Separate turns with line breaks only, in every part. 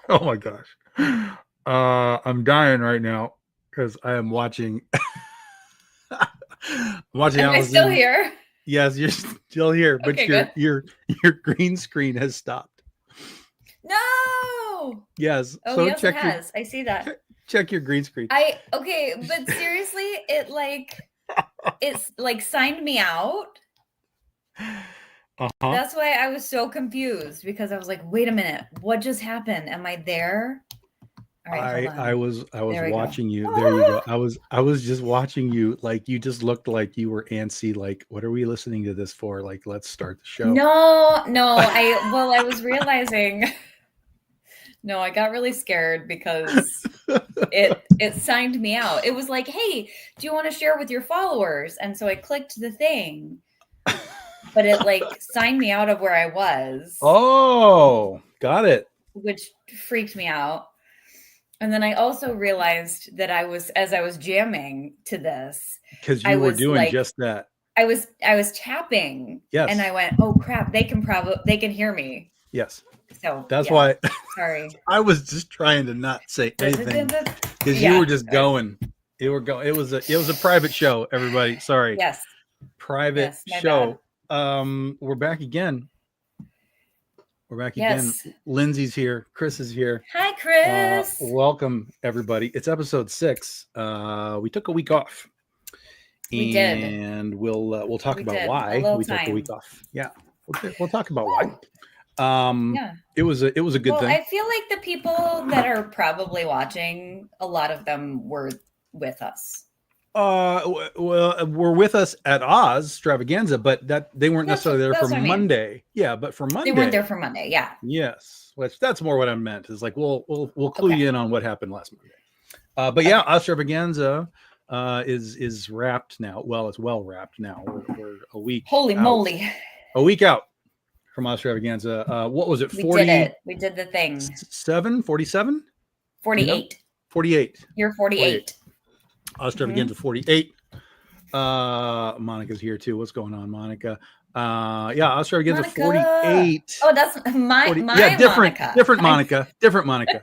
Oh my gosh. I'm dying right now because I am watching. Watching.
Am I still here?
Yes, you're still here, but
Okay,
your green screen has stopped.
No.
Yes.
Oh,
so
yes,
check
it has. I see that.
Check your green screen.
Okay, but seriously, it's like signed me out. That's why I was so confused, because I was like, wait a minute, what just happened? Am I there? All right, hold on.
I was watching you. There you go. I was just watching you. Like, you just looked like you were antsy. Like, what are we listening to this for? Like, let's start the show.
No, I was realizing. No, I got really scared because it signed me out. It was like, hey, do you want to share with your followers? And so I clicked the thing, but it like signed me out of where I was.
Oh, got it.
Which freaked me out. And then I also realized that as I was jamming to this,
because you were doing like, just that.
I was tapping.
Yes.
And I went, oh crap, they can hear me.
Yes.
So
that's why.
Sorry.
I was just trying to not say anything because you were just going. You were going. It was a private show, everybody. Sorry.
Yes.
Private show. Bad. We're back again. Again. Lindsay's here. Chris is here.
Hi, Chris.
Welcome, everybody. It's episode 6. We took a week off.
We did.
And we'll talk about why we took a week off. Yeah. We'll talk about why. It was a good thing.
I feel like the people that are probably watching, a lot of them were with us.
Well, we're with us at Ozstravaganza, but that they weren't necessarily there for Monday. Yeah, but for Monday
they weren't there for Monday. Yeah.
Yes, which that's more what I meant. Is like we'll clue you in on what happened last Monday. But yeah, Ozstravaganza is wrapped now. Well, it's well wrapped now. We're a week.
Holy moly!
A week out from Ozstravaganza. What was it? 40?
We did it. We did the thing.
47?
48.
48.
You're 48.
Ozstravaganza 48. Monica's here too. What's going on, Monica? Ozstravaganza 48.
Oh, that's my
different
Monica.
Different Monica. Different Monica.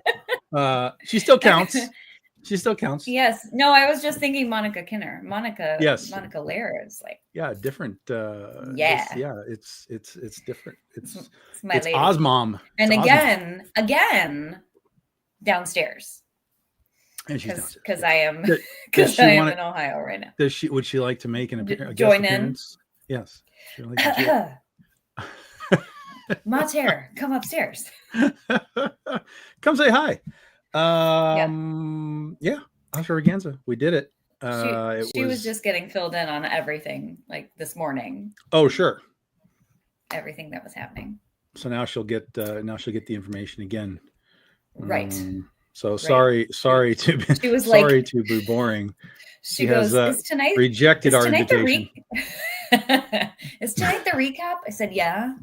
She still counts. She still counts.
Yes. No, I was just thinking Monica Kinner. Monica.
Yes.
Monica Lair is like.
Yeah, different. It's different. It's
my lady.
Oz Mom.
And again, downstairs. Because I am in Ohio right now.
Would she like to make an appearance?
Join in?
Yes.
Mater, come upstairs.
Come say hi. Ozstravaganza. We did it.
She was just getting filled in on everything like this morning.
Oh, sure.
Everything that was happening.
So now she'll get the information again.
Right.
So sorry to be boring.
She goes, is tonight
rejected our invitation.
Is tonight the recap? I said, yeah.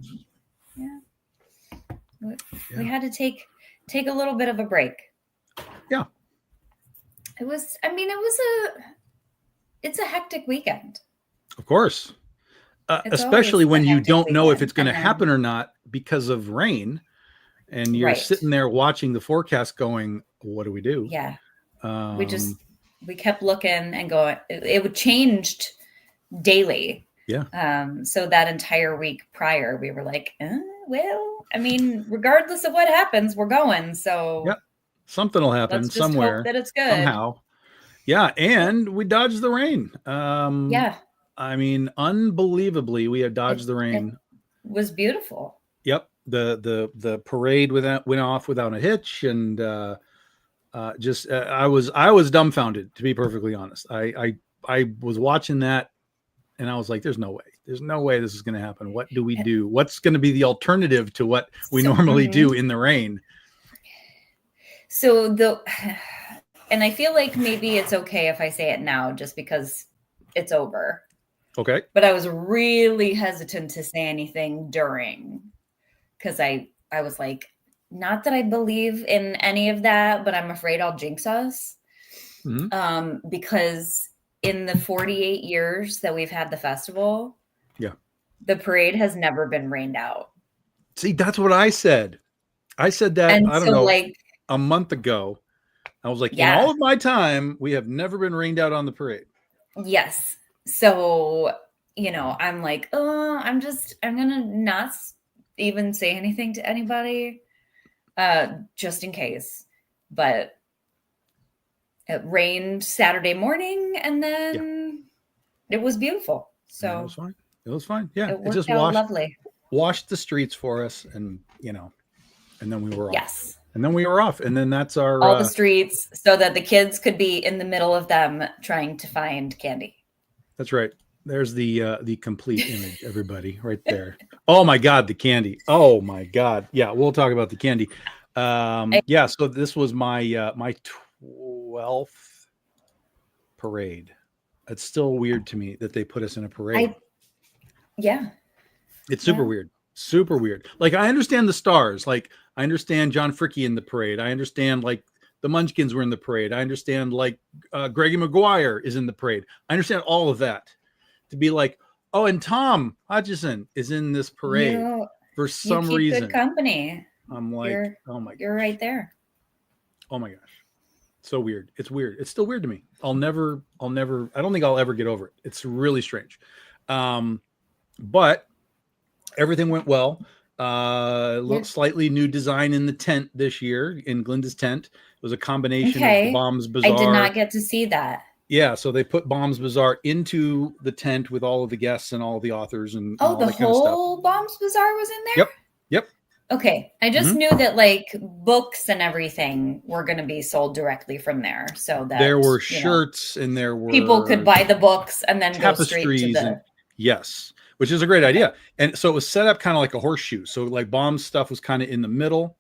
We had to take a little bit of a break.
Yeah.
It's a hectic weekend.
Of course. Especially when you don't know if it's going to happen or not because of rain. And you're sitting there watching the forecast going, what do we do?
Yeah. We kept looking and going. It changed daily.
Yeah.
So that entire week prior, we were like, regardless of what happens, we're going. So
something will happen somewhere.
Hope that it's good.
Somehow. Yeah, and we dodged the rain.
Yeah.
I mean, unbelievably, we had dodged the rain.
It was beautiful.
Yep. The parade went off without a hitch, and I was dumbfounded, to be perfectly honest. I was watching that, and I was like, "There's no way. There's no way this is going to happen. What do we do? What's going to be the alternative to what we normally do in the rain?"
So and I feel like maybe it's okay if I say it now, just because it's over.
Okay.
But I was really hesitant to say anything during, because I was like, not that I believe in any of that, but I'm afraid I'll jinx us.
Mm-hmm.
Because in the 48 years that we've had the festival, the parade has never been rained out.
See, that's what I said. I said that,
and
I don't know, like a month ago. I was like, in all of my time, we have never been rained out on the parade.
Yes. So, I'm like, I'm going to not even say anything to anybody, just in case. But it rained Saturday morning, and then it was beautiful. So
yeah, it was fine. Yeah.
It just lovely.
Washed the streets for us, and and then we were off.
Yes.
And then we were off. And then that's our
all the streets, so that the kids could be in the middle of them trying to find candy.
That's right. There's the complete image, everybody, right there. Oh my God, the candy. Oh my God. Yeah, we'll talk about the candy. Yeah, so this was my my 12th parade. It's still weird to me that they put us in a parade. It's super weird. Super weird. Like, I understand the stars. Like, I understand John Fricke in the parade. I understand, like, the Munchkins were in the parade. I understand, like, Greggy Maguire is in the parade. I understand all of that. To be like, oh, and Tom Hodgson is in this parade for some reason.
Good company.
I'm like, oh my gosh.
You're right there.
Oh my gosh. So weird. It's weird. It's still weird to me. I don't think I'll ever get over it. It's really strange. But everything went well. Slightly new design in the tent this year, in Glinda's tent. It was a combination of the Bombs Bazaar.
I did not get to see that.
Yeah, so they put Bombs Bazaar into the tent with all of the guests and all of the authors and all
the
that kind of stuff.
whole Bombs Bazaar was in there?
Yep.
Okay, I just knew that, like, books and everything were going to be sold directly from there, so that
there were shirts and there were
people could buy the books and then go straight to the
yes, which is a great idea. And so it was set up kind of like a horseshoe. So, like, Bombs stuff was kind of in the middle,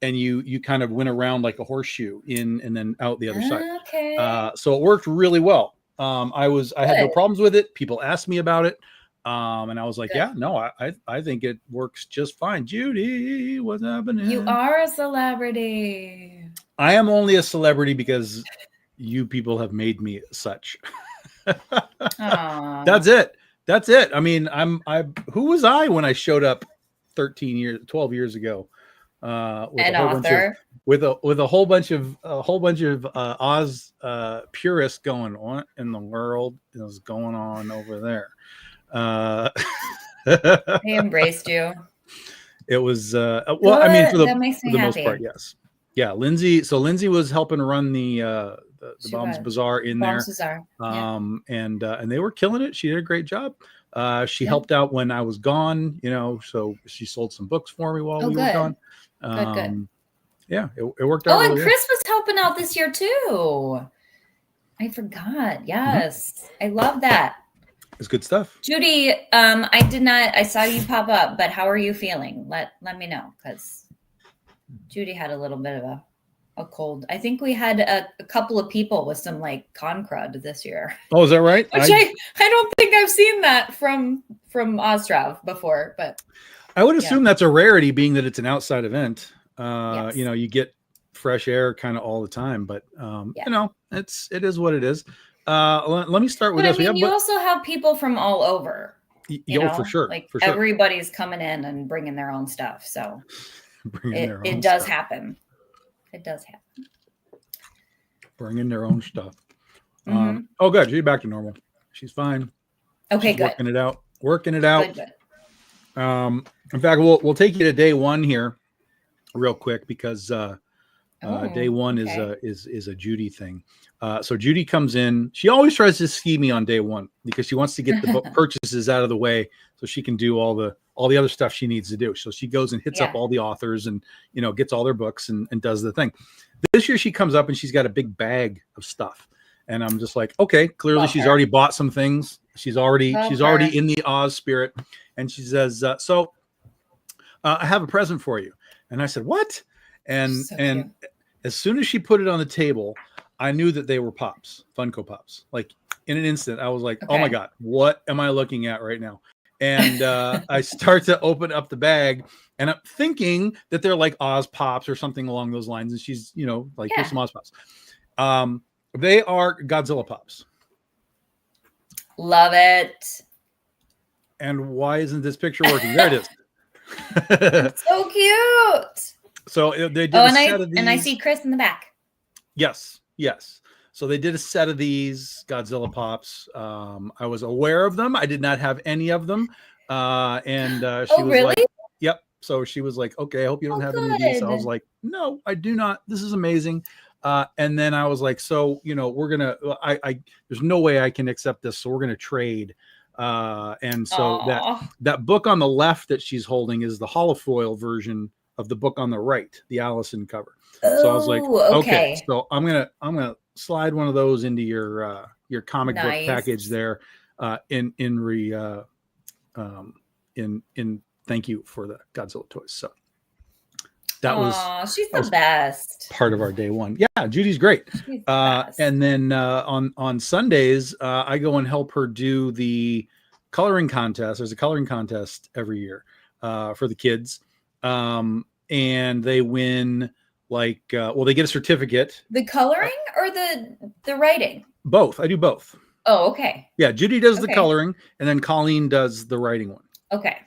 and you kind of went around like a horseshoe in and then out the other side.
Okay.
So it worked really well. I had no problems with it. People asked me about it. And I was like, I think it works just fine. Judy, what's happening?
You are a celebrity.
I am only a celebrity because you people have made me such. That's it. I mean, who was I when I showed up 12 years ago? With a whole bunch of Oz purists going, what in the world is going on over there?
He embraced you.
It was I mean, for the most part, yes. Yeah, Lindsay. So Lindsay was helping run the Bombs Bazaar in there. And they were killing it. She did a great job. She helped out when I was gone, so she sold some books for me while we were gone. Good. Yeah, it worked out.
And Chris was helping out this year too. I forgot. Yes. I love that.
It's good stuff.
Judy, I saw you pop up, but how are you feeling? Let me know, because Judy had a little bit of a cold. I think we had a couple of people with some, like, con crud this year.
Oh, is that right?
Which I don't think I've seen that from Ozstrav before, but
I would assume that's a rarity, being that it's an outside event. You get fresh air kind of all the time, but it is what it is. Let me start with this.
I mean, you also have people from all over.
For sure.
Like,
for sure.
Everybody's coming in and bringing their own stuff. So it does happen. It does happen.
Bringing their own stuff. Good. She's back to normal. She's fine.
Okay,
She's
good.
Working it out.
Good.
In fact, we'll take you to day one here real quick, because Day one is a Judy thing. So Judy comes in. She always tries to ski me on day one because she wants to get the book purchases out of the way so she can do all the other stuff she needs to do. So she goes and hits up all the authors and gets all their books and does the thing. This year she comes up and she's got a big bag of stuff, and I'm just like, okay, clearly she's already bought some things. She's already in the Oz spirit, and she says, "So I have a present for you." And I said, "What?" And as soon as she put it on the table, I knew that they were Pops, Funko Pops. Like in an instant, I was like, "Oh my God, what am I looking at right now?" And I start to open up the bag, and I'm thinking that they're like Oz Pops or something along those lines. And she's, like, here's some Oz Pops. They are Godzilla Pops.
Love it.
And why isn't this picture working? There it is.
It's so cute.
So they did a set of these.
And I see Chris in the back.
Yes. So they did a set of these Godzilla Pops. I was aware of them. I did not have any of them. And she was like, yep. So she was like, okay, I hope you don't have any of these. I was like, no, I do not. This is amazing. And then I was like, so, we're going to, there's no way I can accept this. So we're going to trade. And so that book on the left that she's holding is the holofoil version of the book on the right, the Allison cover. So I was like, okay, so I'm gonna slide one of those into your comic book package there, in thank you for the Godzilla toys. So that
she's the best
part of our day one. Yeah, Judy's great. And then on Sundays, I go and help her do the coloring contest. There's a coloring contest every year for the kids, and they win. Like, they get a certificate.
The coloring or the writing?
Both. I do both.
Oh, okay.
Yeah, Judy does the coloring, and then Colleen does the writing one.
Okay.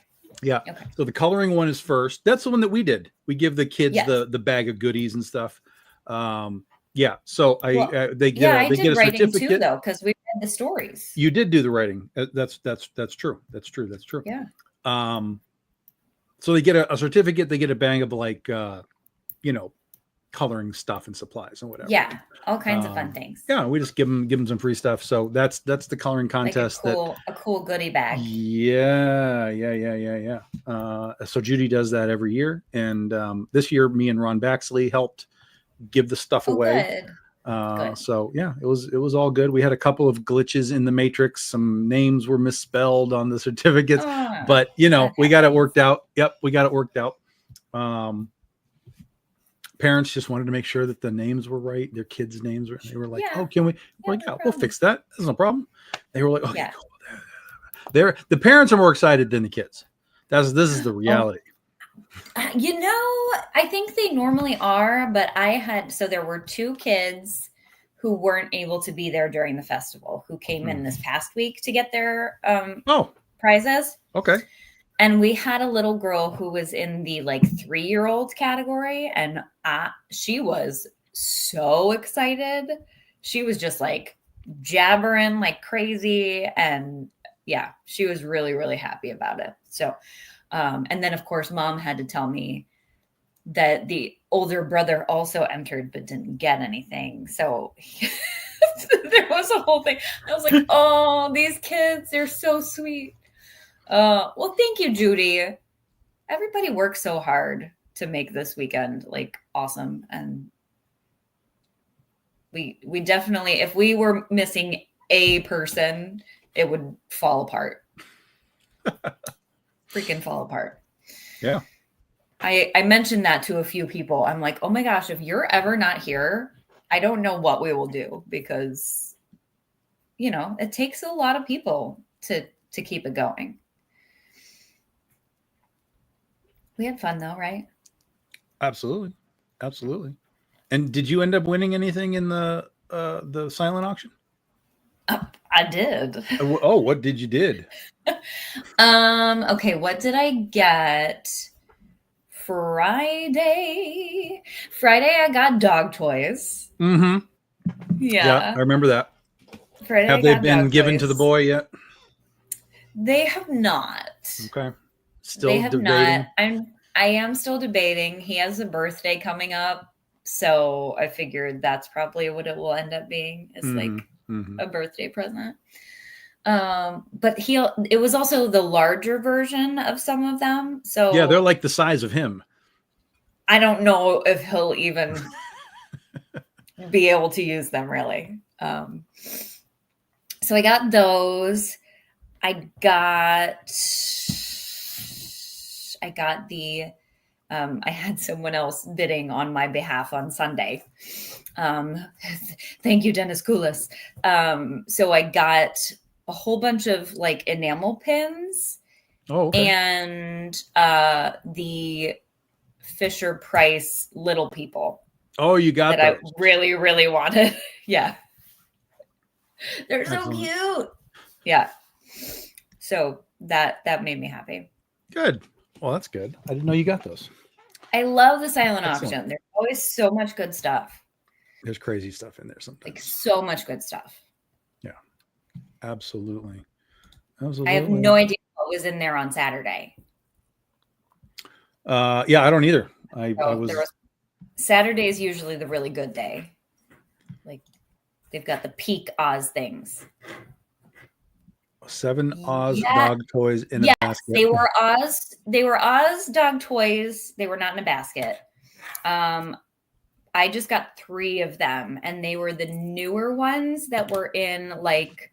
Yeah. Okay. So the coloring one is first. That's the one that we did. We give the kids the bag of goodies and stuff. Yeah. So they get a certificate
too, though, because we read the stories.
You did do the writing. That's true. That's true.
Yeah.
So they get a certificate. They get a bag of like coloring stuff and supplies and whatever.
Yeah, all kinds of fun things.
Yeah, we just give them some free stuff. So that's the coloring contest.
Like a cool goodie bag.
Yeah. So Judy does that every year, and this year me and Ron Baxley helped give the stuff away. Good. So yeah, it was all good. We had a couple of glitches in the matrix. Some names were misspelled on the certificates, but we got it worked out. Yep, we got it worked out. Parents just wanted to make sure that the names were right, their kids' names were. They were like, "Oh, can we?" We're like, "Yeah, we'll fix that. There's no problem." They were like, "Okay, cool." The parents are more excited than the kids. This is the reality.
I think they normally are, but there were 2 kids who weren't able to be there during the festival who came in this past week to get their prizes.
Okay.
And we had a little girl who was in the 3-year-old category, and she was so excited. She was just jabbering like crazy, and yeah, she was really, really happy about it. So, and then of course, Mom had to tell me that the older brother also entered but didn't get anything. So there was a whole thing. I was like, "Oh, these kids, they're so sweet." Well, thank you, Judy. Everybody works so hard to make this weekend awesome. And we definitely, if we were missing a person, it would fall apart. Freaking fall apart.
Yeah.
I mentioned that to a few people. I'm like, oh my gosh, if you're ever not here, I don't know what we will do, because, it takes a lot of people to keep it going. We had fun though, right?
Absolutely. And did you end up winning anything in the silent auction?
I did.
Oh, what did you did?
Okay, what did I get? Friday I got dog toys.
Mm-hmm.
Yeah,
I remember that.
Friday,
have they been given to the boy yet?
They have not.
Okay. Still debating?
Not. I am still debating. He has a birthday coming up So I figured that's probably what it will end up being. It's like a birthday present. But it was also the larger version of some of them. So
yeah, they're like the size of him.
I don't know if he'll even be able to use them really. So I got those. I got the, I had someone else bidding on my behalf on Sunday. Thank you, Dennis Koulis. So I got a whole bunch of like enamel pins and the Fisher Price Little People.
Oh, you got
that
those.
I really, really wanted. Yeah. They're so cute. Yeah. So that made me happy.
Good. Well, that's good. I didn't know you got those.
I love the silent auction. There's always so much good stuff.
There's crazy stuff in there sometimes.
Like so much good stuff.
Yeah. Absolutely.
I have no idea what was in there on Saturday.
Yeah, I don't either.
Saturday is usually the really good day. Like they've got the peak Oz things.
7 Oz dog toys in a basket.
They were Oz dog toys. They were not in a basket. I just got 3 of them, and they were the newer ones that were in like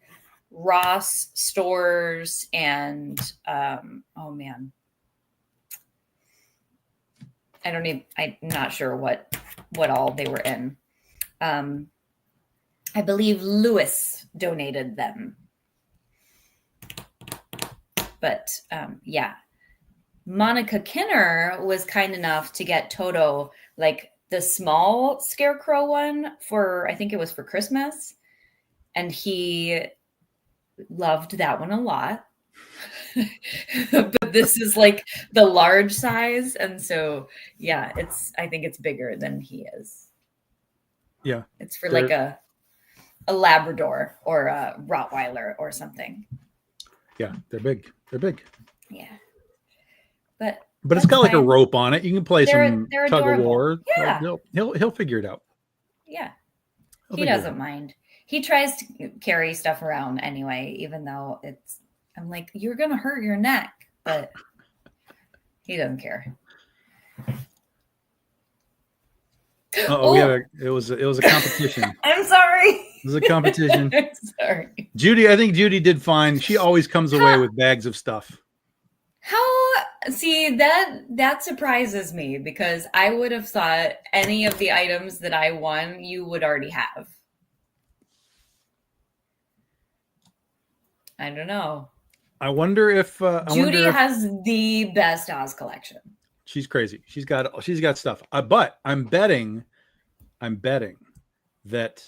Ross stores and oh man. I'm not sure what all they were in. I believe Lewis donated them. But yeah, Monica Kinner was kind enough to get Toto like the small scarecrow one for, I think it was for Christmas. And he loved that one a lot. But this is like the large size. And so, yeah, I think it's bigger than he is.
Yeah.
It's for like a Labrador or a Rottweiler or something.
Yeah, they're big. They're big.
Yeah.
But it's got like a rope on it. You can play some tug of war.
Yeah.
He'll figure it out.
Yeah. He doesn't mind. He tries to carry stuff around anyway, even though I'm like, you're going to hurt your neck, but he doesn't care.
It was a competition.
I'm sorry.
It was a competition.
I'm sorry.
I think Judy did fine. She always comes away with bags of stuff.
See, that surprises me because I would have thought any of the items that I won, you would already have. I don't know.
I wonder if
Judy has the best Oz collection.
She's crazy. She's got stuff. But I'm betting that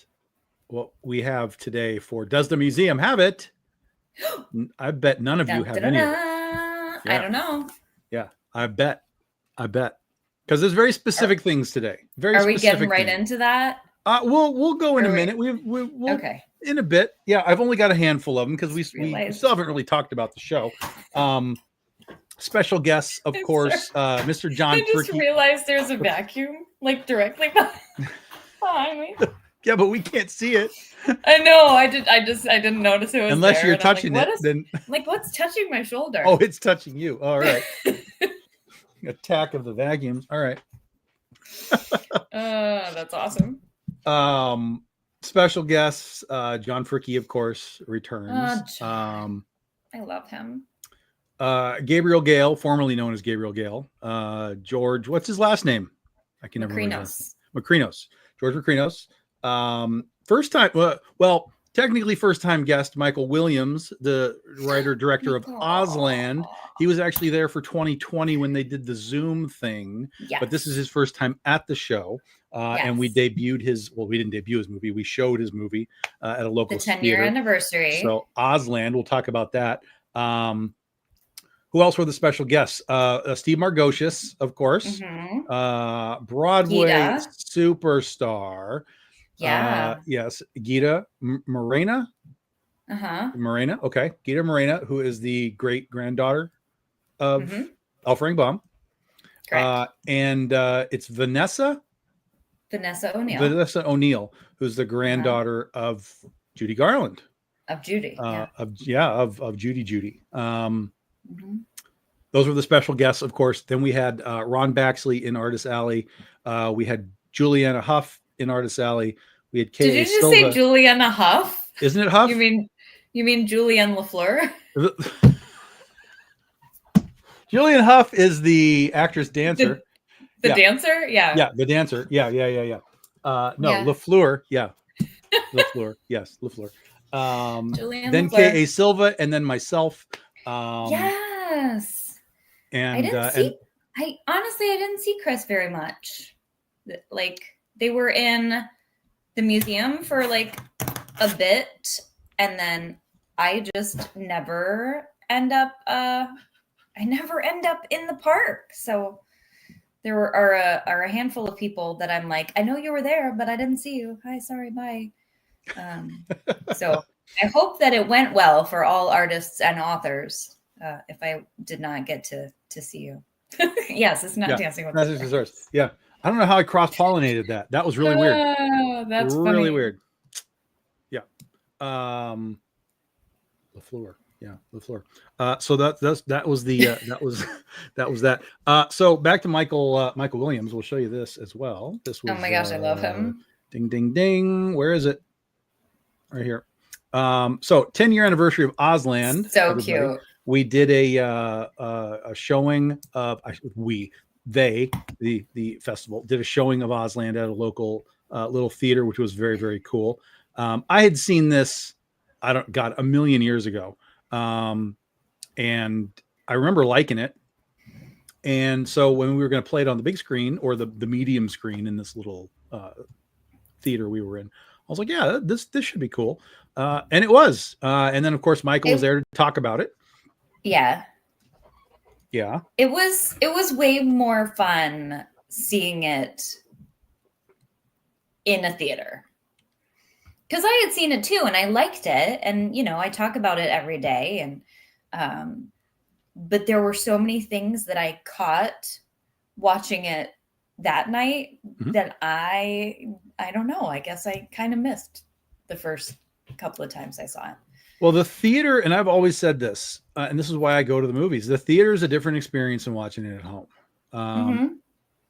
what we have today for Does the Museum Have It? I bet none of you have any of it.
Yeah. I don't know.
Yeah, I bet. Because there's very specific things today.
Are we getting right into that?
We'll go in a minute. We'll
okay.
In a bit. Yeah, I've only got a handful of them because we still haven't really talked about the show. Special guests, of course, Mr. John.
I just realized there's a vacuum like directly behind me.
Yeah, but we can't see it.
I know. I didn't notice it was
unless
there,
you're touching it. Then
like, what's touching my shoulder?
Oh, it's touching you. All right. Attack of the vacuums. All right.
That's awesome.
Special guests, John Fricke, of course, returns.
I love him.
Gabriel Gale, formerly known as Gabriel Gale. George, what's his last name? I can never remember. Macrinos. George Macrinos. First time, well, technically first time guest, Michael Williams, the writer director of Ozland. He was actually there for 2020 when they did the Zoom thing. Yes. But this is his first time at the show. And we debuted we didn't debut his movie. We showed his movie at a local theater.
The 10-year anniversary.
So Ozland, we'll talk about that. Who else were the special guests? Steve Margocious, of course. Mm-hmm. Broadway superstar.
Yeah.
Yes. Gita Morena. Morena. Okay. Gita Morena, who is the great granddaughter of L. Frank Baum.
Correct.
And it's Vanessa
Vanessa O'Neill.
Vanessa O'Neill, who's the granddaughter of Judy Garland.
Of Judy.
Of Judy. Those were the special guests, of course. Then we had Ron Baxley in Artist Alley. We had Juliana Huff in Artist Alley. We had Kay.
Did you just say Juliana Huff?
Isn't it Huff?
You mean Julianne LaFleur?
Julianne Huff is the actress dancer.
The dancer? Yeah.
Yeah, the dancer. Yeah. LaFleur. Yeah. LaFleur. Yes, LaFleur. Then K.A. Silva, and then myself.
Yes.
And
I honestly didn't see Chris very much. Like, they were in the museum for like a bit, and then I just never end up in the park. So there are a handful of people that I'm like, I know you were there, but I didn't see you. Hi, sorry, bye. So I hope that it went well for all artists and authors. If I did not get to see you. Yes, it's not Dancing with the Stars.
Yeah. I don't know how I cross-pollinated that. That was really weird.
That's
really
funny.
Weird. Yeah. LaFleur. Yeah, LaFleur. So that was that. So back to Michael Williams. We'll show you this as well. This was,
oh my gosh, I love him.
Ding, ding, ding. Where is it? Right here. So 10-year anniversary of Ozland.
So
everybody.
Cute.
We did a showing of the festival did a showing of Ozland at a local little theater, which was very, very cool. I had seen this, a million years ago. And I remember liking it. And so when we were going to play it on the big screen or the medium screen in this little theater we were in, I was like, yeah, this should be cool. And it was. And then of course, Michael was there to talk about it.
Yeah.
Yeah.
It was way more fun seeing it in a theater. Because I had seen it too, and I liked it. And, I talk about it every day. And but there were so many things that I caught watching it that night that I don't know. I guess I kind of missed the first couple of times I saw it.
Well, the theater, and I've always said this, and this is why I go to the movies. The theater is a different experience than watching it at home.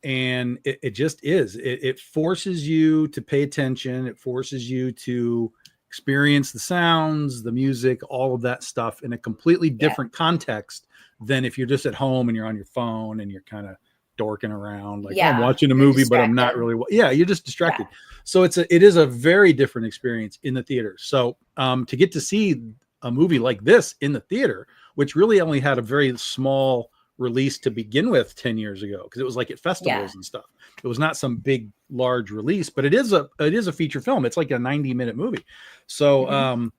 And it just is. It forces you to pay attention. It forces you to experience the sounds, the music, all of that stuff in a completely different context than if you're just at home and you're on your phone and you're kind of dorking around like I'm watching a movie, but I'm not really. You're just distracted. Yeah. So it is a very different experience in the theater. So to get to see a movie like this in the theater, which really only had a very small release to begin with 10 years ago, because it was like at festivals and stuff. It was not some big, large release, but it is a feature film. It's like a 90-minute movie. So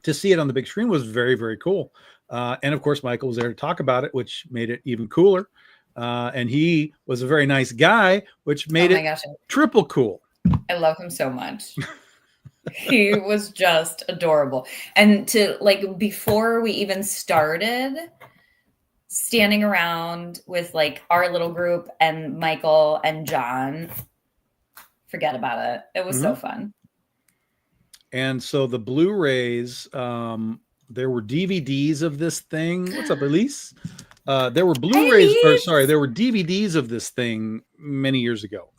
to see it on the big screen was very, very cool. And of course, Michael was there to talk about it, which made it even cooler. And he was a very nice guy, which made it triple cool.
I love him so much. He was just adorable. And before we even started, standing around with our little group and Michael and John, forget about it. It was so fun.
And so the Blu-rays, there were DVDs of this thing. What's up, Elise? There were Blu-rays, there were DVDs of this thing many years ago.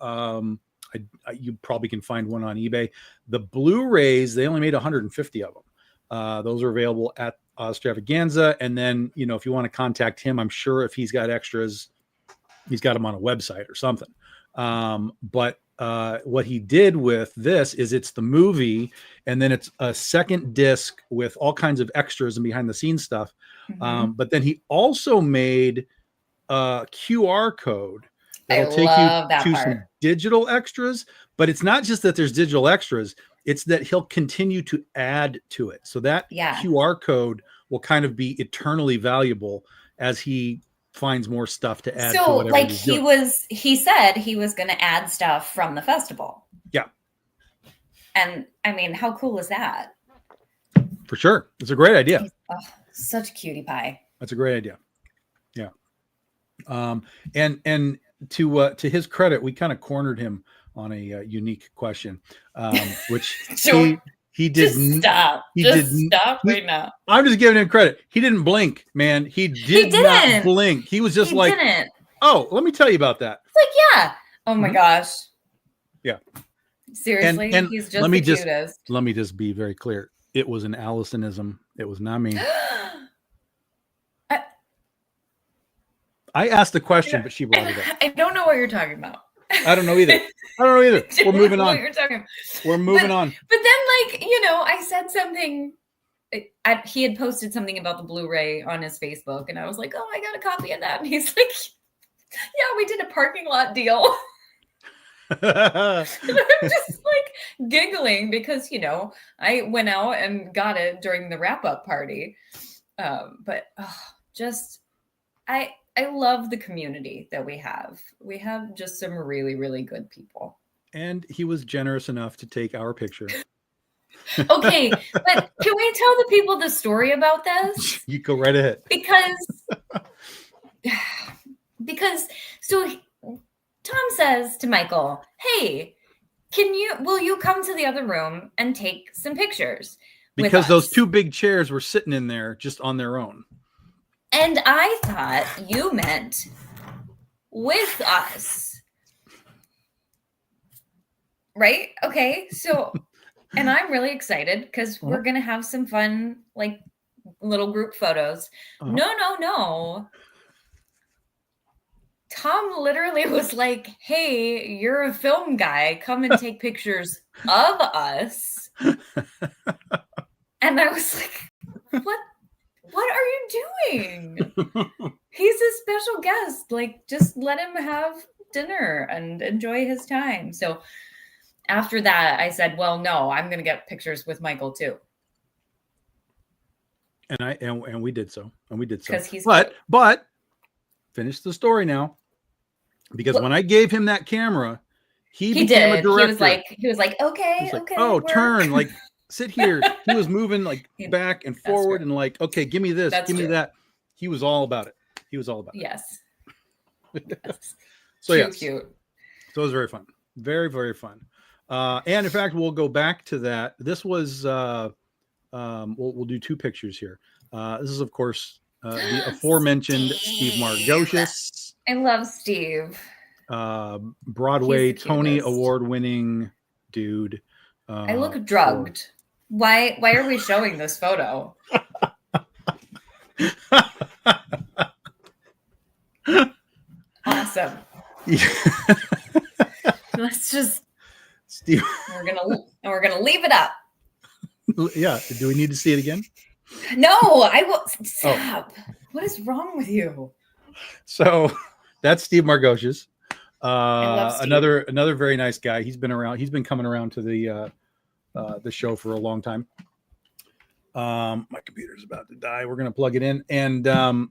You probably can find one on eBay. The Blu-rays, they only made 150 of them. Those are available at Ozstravaganza. And then, if you want to contact him, I'm sure if he's got extras, he's got them on a website or something. But what he did with this is it's the movie, and then it's a second disc with all kinds of extras and behind the scenes stuff. But then he also made a QR code that'll take you to some digital extras. But it's not just that there's digital extras, it's that he'll continue to add to it. So that QR code will kind of be eternally valuable as he finds more stuff to add.
So he said he was going to add stuff from the festival.
Yeah.
And I mean, how cool is that?
For sure. It's a great idea.
Such a cutie pie.
That's a great idea. Yeah. And to his credit, we kind of cornered him on a unique question, which he
didn't stop. Stop right now.
I'm just giving him credit. He didn't blink, man. He didn't not blink. He was just oh, let me tell you about that.
It's like, yeah. Oh my gosh.
Yeah.
Seriously, and he's just the cutest.
Let me just be very clear. It was an Allisonism. It was not me. I asked the question, but she brought it up.
I don't know what you're talking about.
I don't know either. We're moving on. We're moving on.
But then, I said something. He had posted something about the Blu-ray on his Facebook, and I was like, "Oh, I got a copy of that." And he's like, "Yeah, we did a parking lot deal." And I'm just giggling because I went out and got it during the wrap-up party. I love the community that we have. We have just some really, really good people.
And he was generous enough to take our picture.
Okay, but can we tell the people the story about this?
You go right ahead.
Because Tom says to Michael, "Hey, will you come to the other room and take some pictures?"
Because those two big chairs were sitting in there just on their own.
And I thought you meant with us. Right? Okay. So, and I'm really excited because we're going to have some fun, little group photos. No. Tom literally was like, "Hey, you're a film guy. Come and take pictures of us." And I was like, What are you doing? He's a special guest. Just let him have dinner and enjoy his time. So after that, I said, "Well, no, I'm going to get pictures with Michael too."
And we did so.
Because he's
but finish the story now. Because when I gave him that camera, he became a director.
He was like, okay.
Oh, turn, sit here. He was moving back and forward and okay, give me this, give me that. He was all about it.
Yes.
So yes. Cute. So it was very fun. Very, very fun. And in fact, we'll go back to that. This was we'll do two pictures here. This is, of course, the aforementioned Steve Margocious.
I love Steve.
Broadway Tony Award-winning dude.
I look drugged. Why are we showing this photo? Awesome. Yeah. Let's just
Steve.
We're gonna leave it up.
Yeah. Do we need to see it again?
No, I will stop. Oh. What is wrong with you?
So that's Steve Margocious. Another very nice guy. He's been around. He's been coming around to the show for a long time. My computer's about to die. We're gonna plug it in, and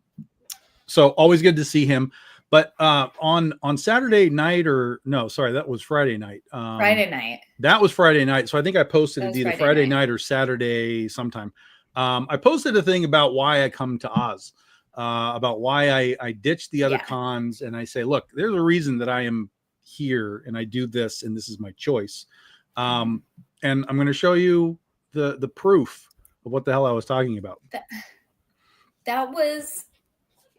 so always good to see him. But on Saturday night, that was Friday night.
Friday night.
That was Friday night. So I think I posted it either Friday night or Saturday sometime. I posted a thing about why I come to Oz, about why I ditched the other cons, and I say, look, there's a reason that I am here, and I do this, and this is my choice. And I'm going to show you the proof of what the hell I was talking about.
That was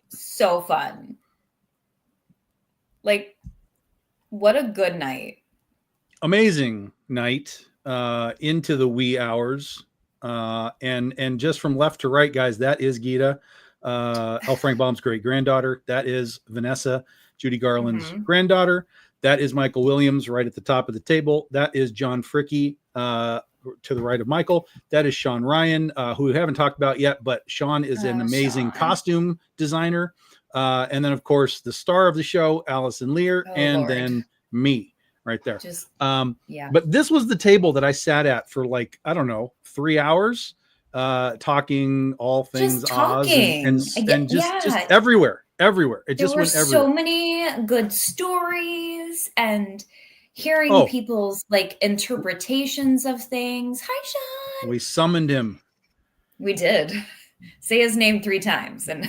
so fun. What a good night.
Amazing night into the wee hours. And just from left to right, guys, that is Gita, L. Frank Baum's great granddaughter. That is Vanessa, Judy Garland's granddaughter. That is Michael Williams right at the top of the table. That is John Fricke to the right of Michael. That is Sean Ryan, who we haven't talked about yet, but Sean is an amazing costume designer. And then, of course, the star of the show, Allison Lear, then me right there. But this was the table that I sat at for 3 hours, talking all things Oz and just everywhere. It just went everywhere.
So many good stories and hearing people's interpretations of things. Hi, Sean.
We summoned him.
We did. Say his name 3 times and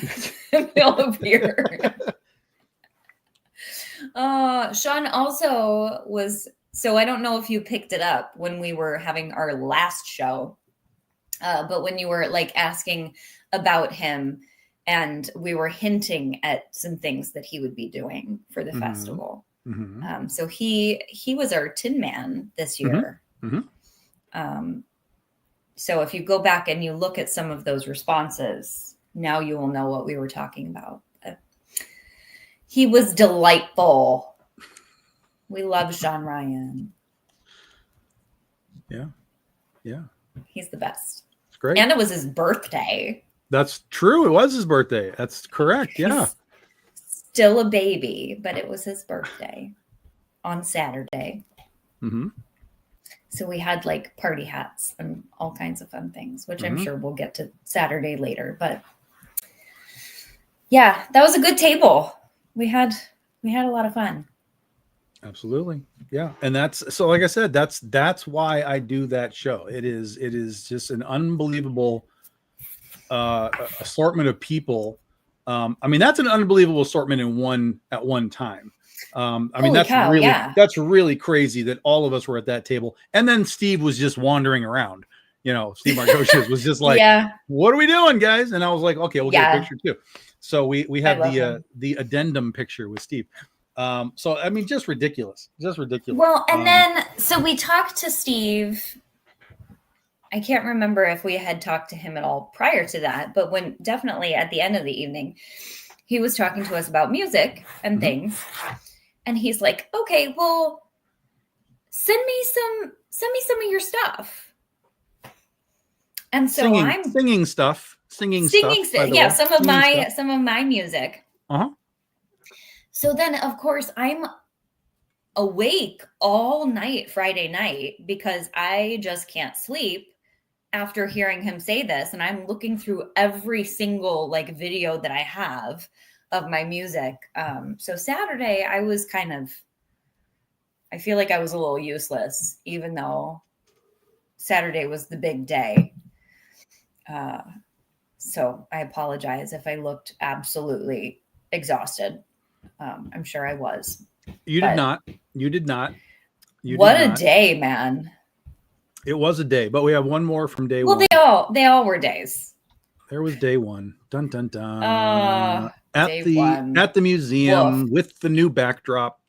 he'll appear. Sean also was So I don't know if you picked it up when we were having our last show, but when you were like asking about him, and we were hinting at some things that he would be doing for the festival. So he was our Tin Man this year. So if you go back and you look at some of those responses, now you will know what we were talking about. He was delightful. We love Sean Ryan.
Yeah.
He's the best.
It's great.
And it was his birthday.
That's true. It was his birthday. That's correct. Yeah.
He's still a baby, but it was his birthday on Saturday. So we had like party hats and all kinds of fun things, which I'm sure we'll get to Saturday later. But yeah, that was a good table. We had a lot of fun.
Absolutely. Yeah. And that's, so like I said, that's why I do that show. It is just an unbelievable assortment of people. I mean, that's an unbelievable assortment at one time. I mean, that's really crazy that all of us were at that table. And then Steve was just wandering around, Steve Margosius was just like, what are we doing, guys? And I was like, okay, we'll get a picture too. So we had the addendum picture with Steve. So, I mean, just ridiculous.
Well, and then, so we talked to Steve. I can't remember if we had talked to him at all prior to that, but definitely at the end of the evening, he was talking to us about music and things. And he's like, okay, well, send me some of your stuff. And so
singing stuff.
Yeah. Some of my music. So then, of course, I'm awake all night Friday night because I just can't sleep after hearing him say this. And I'm looking through every single like video that I have of my music. So Saturday, I feel like I was a little useless, even though Saturday was the big day. So I apologize if I looked absolutely exhausted. I'm sure I was.
You did not.
What a day, man.
It was a day, but we have one more from day
one. Well, they all were days.
There was day one. Dun, dun, dun. At the museum with the new backdrop.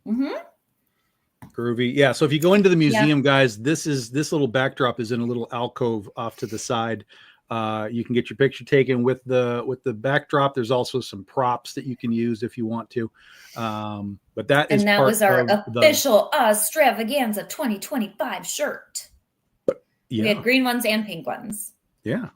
Groovy. Yeah. So if you go into the museum, guys, this little backdrop is in a little alcove off to the side. You can get your picture taken with the backdrop. There's also some props that you can use if you want to. But that was our
official Ozstravaganza 2025 shirt. Yeah. We had green ones and pink ones.
Yeah.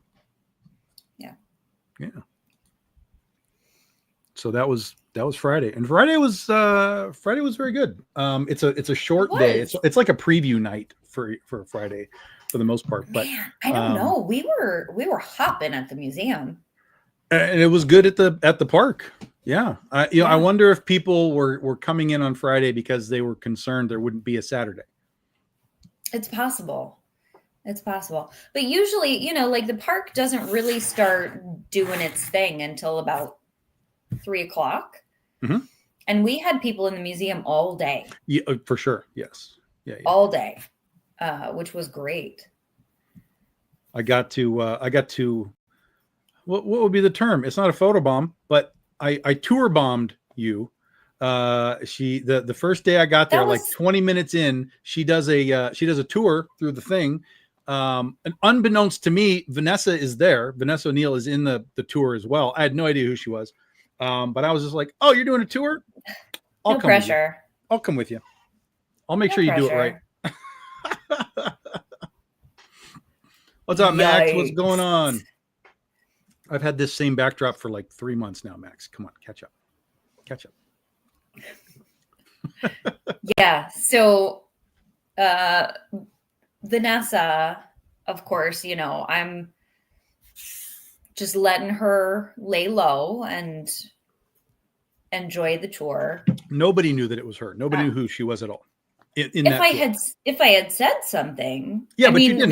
So that was Friday, and Friday was very good. It's a short day. It's like a preview night for Friday for the most part. But
man, I don't know. We were hopping at the museum,
and it was good at the park. Yeah, I wonder if people were coming in on Friday because they were concerned there wouldn't be a Saturday.
It's possible. But usually, like the park doesn't really start doing its thing until about 3:00. And we had people in the museum all day.
Yeah, for sure. Yes. Yeah.
All day, which was great.
I got to, what would be the term? It's not a photo bomb, but I tour bombed you. The first day I got there, like 20 minutes in, she does a tour through the thing. And unbeknownst to me, Vanessa is there. Vanessa O'Neill is in the tour as well. I had no idea who she was. But I was just like, oh, you're doing a tour?
No pressure.
I'll come with you. I'll make sure you do it right. What's up, Max? What's going on? I've had this same backdrop for like 3 months now, Max. Come on, catch up.
Yeah. So, Vanessa, of course, I'm just letting her lay low and enjoy the tour.
Nobody knew that it was her. Nobody knew who she was at all.
If I had said something,
yeah, but you didn't.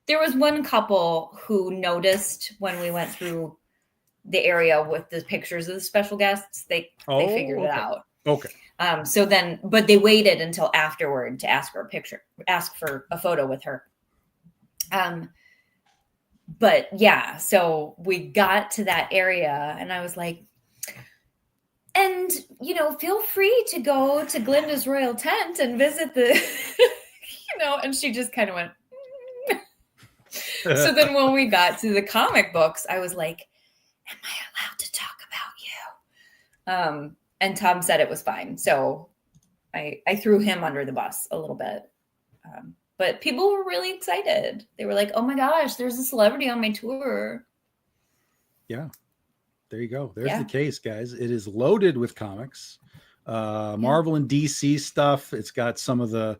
There was one couple who noticed when we went through the area with the pictures of the special guests. They figured it out.
Okay.
But they waited until afterward to ask for a photo with her. But yeah, so we got to that area and I was like, and, feel free to go to Glinda's Royal Tent and visit the, and she just kind of went. So then when we got to the comic books, I was like, am I allowed to talk about you? And Tom said it was fine. So I threw him under the bus a little bit. But people were really excited. They were like, oh my gosh, there's a celebrity on my tour.
Yeah. There you go. There's the case, guys. It is loaded with comics, Marvel and DC stuff. It's got some of the,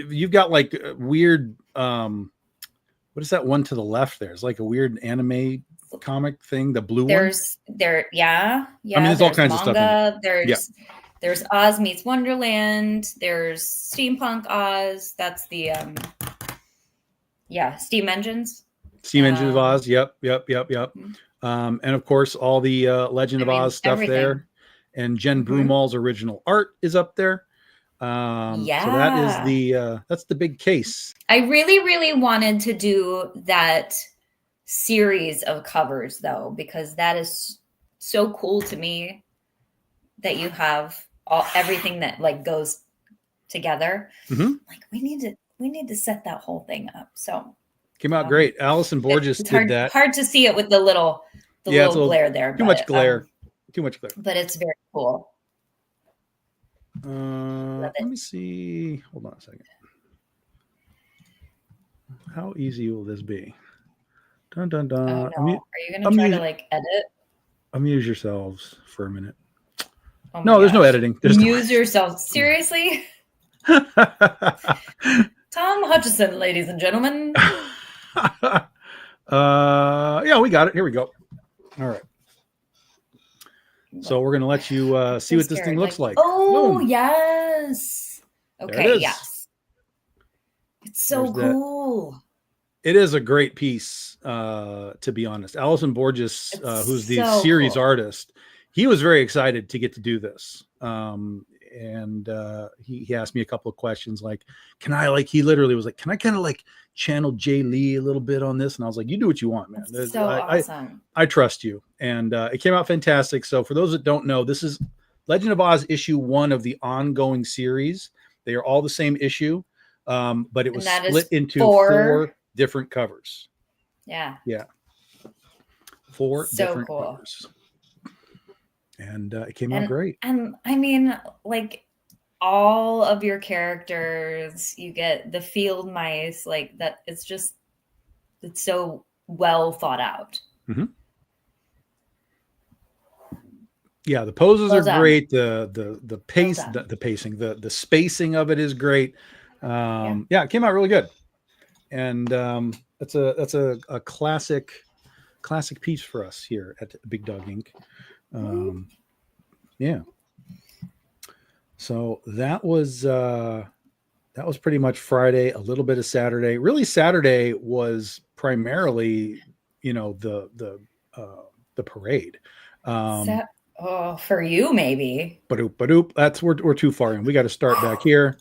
you've got like weird, what is that one to the left there? It's like a weird anime comic thing, the blue one.
Yeah. I mean,
there's all kinds of stuff.
There's Oz Meets Wonderland. There's Steampunk Oz. That's the, Steam Engines.
Steam Engines of Oz. Yep. Mm-hmm. And of course, all the Legend of Oz stuff there, and Jen Broomall's original art is up there. So that is that's the big case.
I really, really wanted to do that series of covers though, because that is so cool to me that you have everything that like goes together.
Mm-hmm.
Like we need to set that whole thing up. So.
Came out great. Allison Borges did that.
Hard to see it with the little glare there.
Too much glare.
But it's very cool.
Let me see. Hold on a second. How easy will this be? Dun dun dun.
Oh, no. Are you going to try to like edit?
Amuse yourselves for a minute.
Oh
no, there's no editing.
Amuse yourself. Seriously? Tom Hutchison, ladies and gentlemen.
We got it. Here we go. All right. So we're going to let you see what this thing looks like.
Oh, boom. Yes. Okay, yes. It's so cool.
It is a great piece, to be honest. Allison Borges, who's the series artist, he was very excited to get to do this. And he asked me a couple of questions like, he literally was like, can I kind of like channel Jay Lee a little bit on this? And I was like, you do what you want, man.
So awesome.
I trust you. And it came out fantastic. So for those that don't know, this is Legend of Oz issue 1 of the ongoing series. They are all the same issue, but it was split into 4 different covers.
Yeah.
4 different covers. And it came out great.
And I mean, like all of your characters, you get the field mice, like that. It's so well thought out.
Mm-hmm. Yeah, the poses are great. The pace, the pacing, the spacing of it is great. It came out really good. And that's a classic piece for us here at Big Dog Inc. So that was pretty much Friday, a little bit of Saturday. Really, Saturday was primarily, the parade.
For you maybe.
Ba-doop. That's we're too far in. We got to start back here.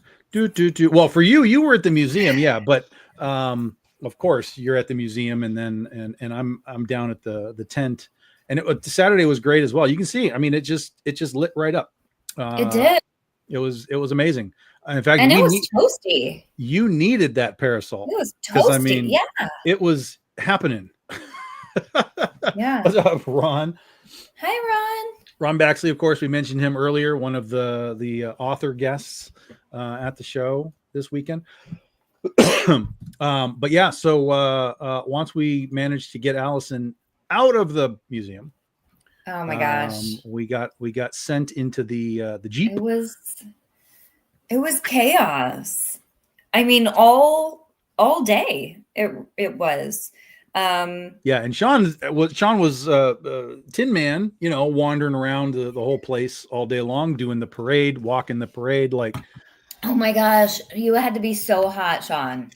Well, for you were at the museum, but of course you're at the museum, and then and I'm down at the tent. And Saturday was great as well. You can see, I mean, it just lit right up.
It did.
It was amazing. In fact,
and it was toasty.
You needed that parasol.
It was toasty.
It was happening.
Yeah.
What's up, Ron?
Hi, Ron.
Ron Baxley, of course, we mentioned him earlier. One of the author guests at the show this weekend. But yeah, so once we managed to get Allison out of the museum,
oh my gosh,
we got sent into the Jeep.
It was chaos. I mean, all day it was.
And Sean was Tin Man, wandering around the whole place all day long, doing the parade, walking the parade. Like,
oh my gosh, you had to be so hot, Sean.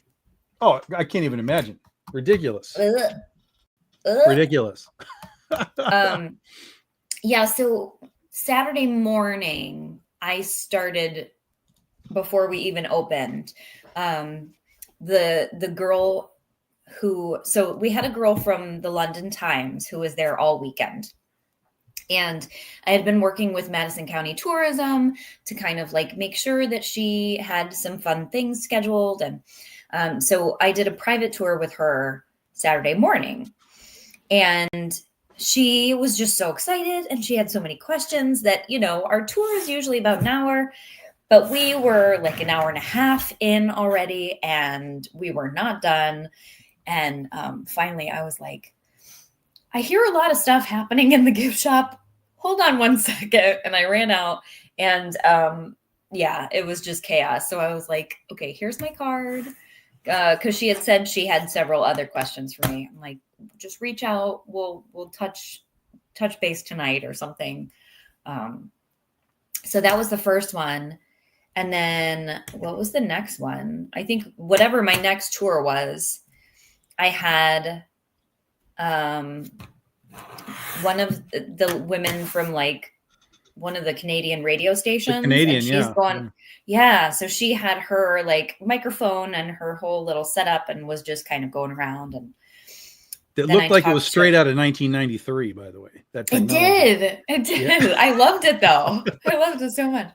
Oh, I can't even imagine. Ridiculous. Ridiculous.
So Saturday morning, I started before we even opened. The girl so we had a girl from the London Times who was there all weekend. And I had been working with Madison County Tourism to kind of like make sure that she had some fun things scheduled. And so I did a private tour with her Saturday morning. And she was just so excited. And she had so many questions that, our tour is usually about an hour. But we were like an hour and a half in already. And we were not done. And finally, I was like, I hear a lot of stuff happening in the gift shop. Hold on one second. And I ran out and it was just chaos. So I was like, okay, here's my card. Cause she had said she had several other questions for me. I'm like, just reach out. We'll touch base tonight or something. So that was the first one. And then what was the next one? I think whatever my next tour was, I had one of the women from like one of the Canadian radio stations.
She's
going, so she had her like microphone and her whole little setup and was just kind of going around. And
it looked like it was straight out of 1993, by the way.
It did. Yeah. I loved it though. I loved it so much.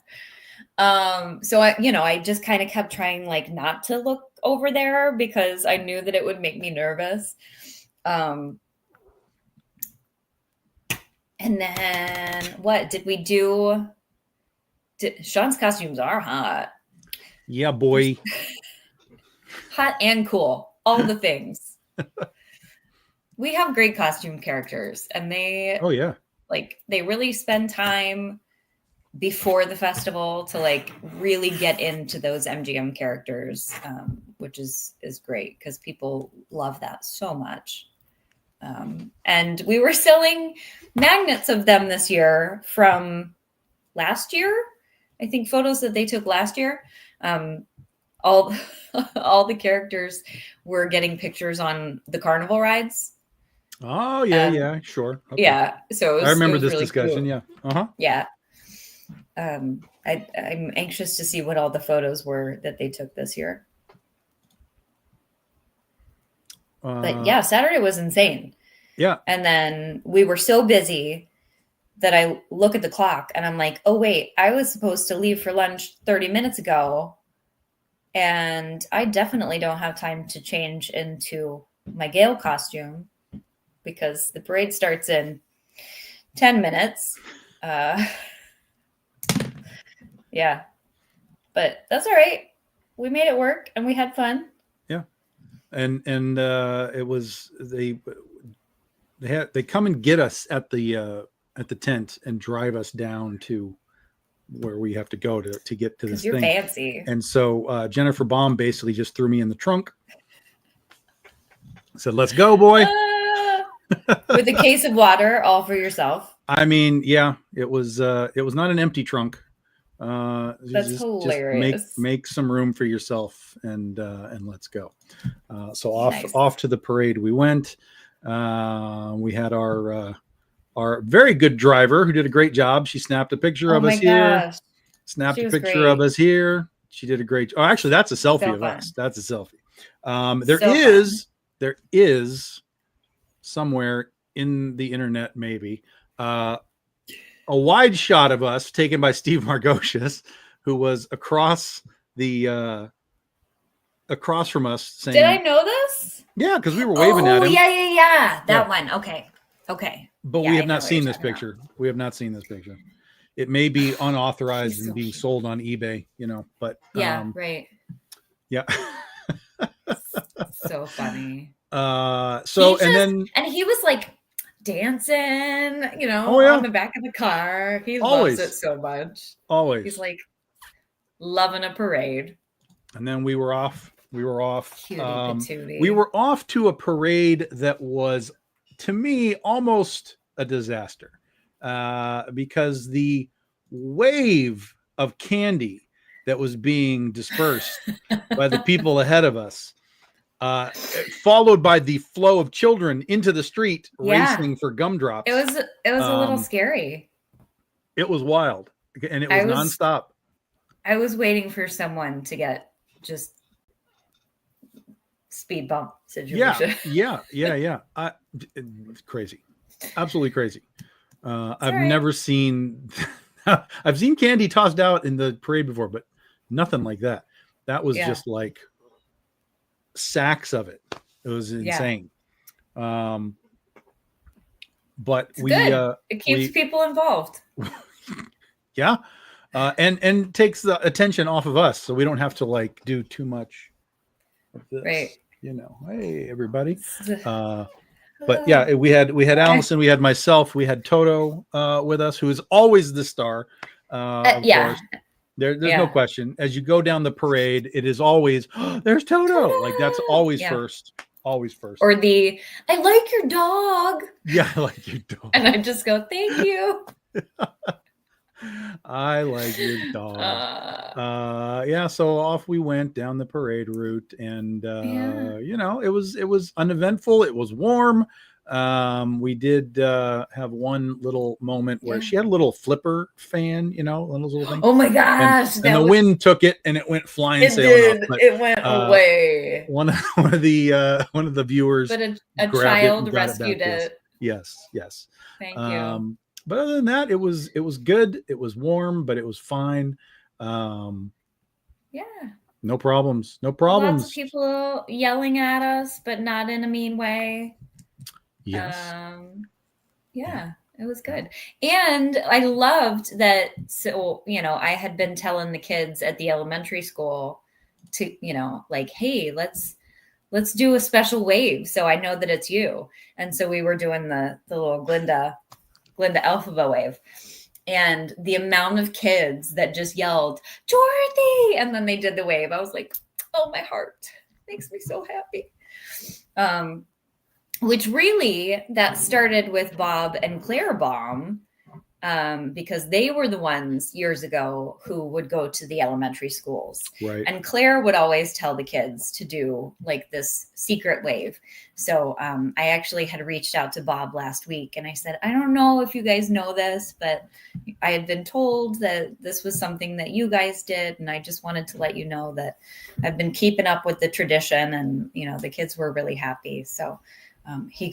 So I just kind of kept trying like not to look over there because I knew that it would make me nervous. And then what did we do? Sean's costumes are hot.
Yeah, boy.
Hot and cool. All the things. We have great costume characters and they they really spend time before the festival to like really get into those MGM characters, which is great because people love that so much. And we were selling magnets of them this year from last year. I think photos that they took last year. All the characters were getting pictures on the carnival rides.
Oh yeah, sure.
Okay. Yeah. So
I remember this
really
discussion.
Cool.
Yeah. Uh-huh.
Yeah. I'm anxious to see what all the photos were that they took this year. But yeah, Saturday was insane.
Yeah.
And then we were so busy that I look at the clock and I'm like, oh wait, I was supposed to leave for lunch 30 minutes ago. And I definitely don't have time to change into my Gale costume because the parade starts in 10 minutes. Yeah, but that's all right. We made it work and we had fun.
Yeah. And it was, they come and get us at the tent and drive us down to where we have to go to get to this
thing. You're fancy.
And so Jennifer Baum basically just threw me in the trunk. Said, let's go, boy.
With a case of water all for yourself.
I mean, yeah, it was not an empty trunk.
That's hilarious.
Just make some room for yourself and let's go. So off to the parade we went. We had our very good driver who did a great job. She snapped a picture of us here. Snapped a picture of us here. She did a great job. Oh, actually, that's a selfie of us. That's a selfie. There is somewhere in the internet, maybe, a wide shot of us taken by Steve Margocius, who was across from us saying,
did I know this?
Yeah, because we were waving at him.
Yeah. That one. Okay.
But we have not seen this picture. We have not seen this picture. It may be unauthorized and being sold on eBay, but
yeah, right.
Yeah.
So funny.
And
he was like dancing, on the back of the car. He loves it so much.
Always.
He's like loving a parade.
And then we were off.
Cutie patootie.
We were off to a parade that was, to me, almost a disaster because the wave of candy that was being dispersed by the people ahead of us, followed by the flow of children into the street racing for gumdrops.
It was a little scary.
It was wild. and it was nonstop.
I was waiting for someone to get just speed bump situation.
Yeah. Crazy. Absolutely crazy. I've never seen, I've seen candy tossed out in the parade before, but nothing like that. That was just like sacks of it. It was insane. But
it's good. It keeps people involved.
Yeah. And takes the attention off of us, so we don't have to like do too much of this.
Right.
Hey everybody. But yeah, we had Allison, we had myself, we had Toto with us, who is always the star. Of course. There's no question. As you go down the parade, it is always there's Toto. Like that's always first. Always first.
Or I like your dog.
Yeah, I like your dog.
And I just go, thank you.
I like your dog. So off we went down the parade route, and it was uneventful. It was warm. We did have one little moment where she had a little flipper fan, little thing.
Oh my gosh!
And the wind took it, and it went flying.
It went away.
One of the viewers,
but a child rescued it.
Yes.
Thank you.
But other than that, it was good. It was warm, but it was fine. No problems.
Lots of people yelling at us, but not in a mean way.
Yes.
It was good. And I loved that. So, I had been telling the kids at the elementary school to, like, hey, let's do a special wave. So I know that it's you. And so we were doing the little Glinda Elphaba wave, and the amount of kids that just yelled Dorothy, and then they did the wave. I was like, oh, my heart makes me so happy. Which really that started with Bob and Claire Baum, because they were the ones years ago who would go to the elementary schools.
Right.
And Claire would always tell the kids to do like this secret wave. So I actually had reached out to Bob last week, and I said, I don't know if you guys know this, but I had been told that this was something that you guys did. And I just wanted to let you know that I've been keeping up with the tradition, and, the kids were really happy. So he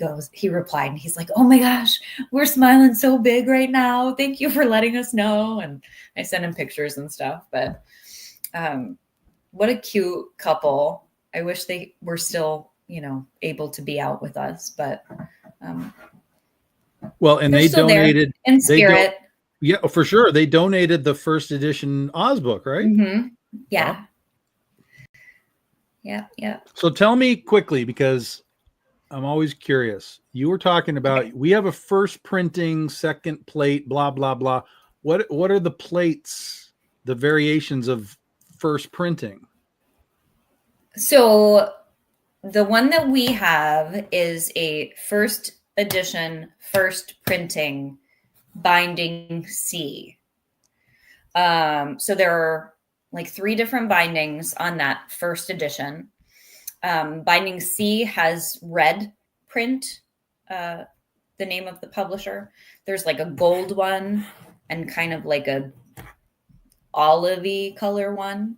replied, and he's like, oh my gosh, we're smiling so big right now. Thank you for letting us know. And I sent him pictures and stuff, but what a cute couple. I wish they were still, able to be out with us, but
and they donated
in spirit.
Yeah, for sure. They donated the first edition Oz book, right?
Mm-hmm. Yeah. Yeah.
So tell me quickly, because I'm always curious. You were talking about we have a first printing, second plate, blah blah blah. What are the plates, the variations of first printing?
So the one that we have is a first edition, first printing, binding C. So there are like 3 different bindings on that first edition. Binding C has red print, the name of the publisher. There's like a gold one and kind of like a olivey color one.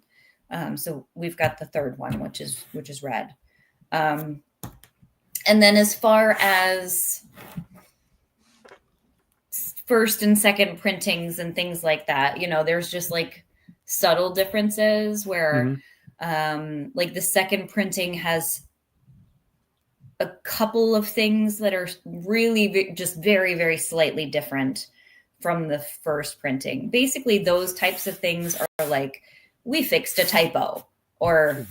So we've got the third one, which is red. And then as far as first and second printings and things like that, there's just like subtle differences where like the second printing has a couple of things that are really just very, very slightly different from the first printing. Basically, those types of things are like, we fixed a typo, or,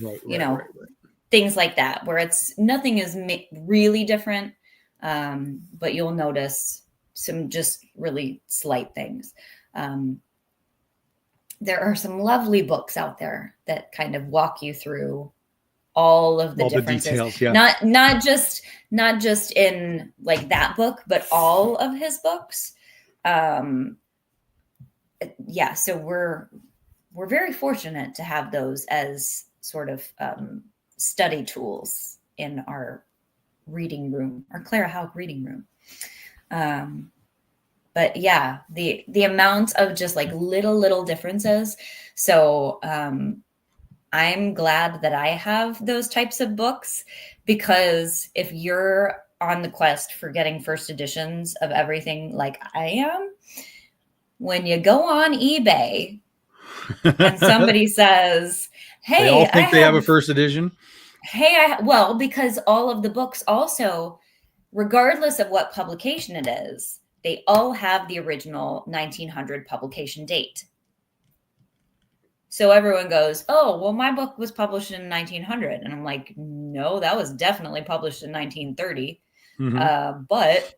things like that, where nothing is really different, but you'll notice some just really slight things. There are some lovely books out there that kind of walk you through all of the differences.
The details, yeah.
Not just in like that book, but all of his books. So we're very fortunate to have those as sort of study tools in our reading room, our Clara Haug reading room. but yeah, the amount of just like little differences. So I'm glad that I have those types of books, because if you're on the quest for getting first editions of everything like I am, when you go on eBay and somebody says, hey,
they all think they have a first edition.
Hey, well, because all of the books also, regardless of what publication it is, they all have the original 1900 publication date. So everyone goes, oh, well, my book was published in 1900. And I'm like, no, that was definitely published in 1930. But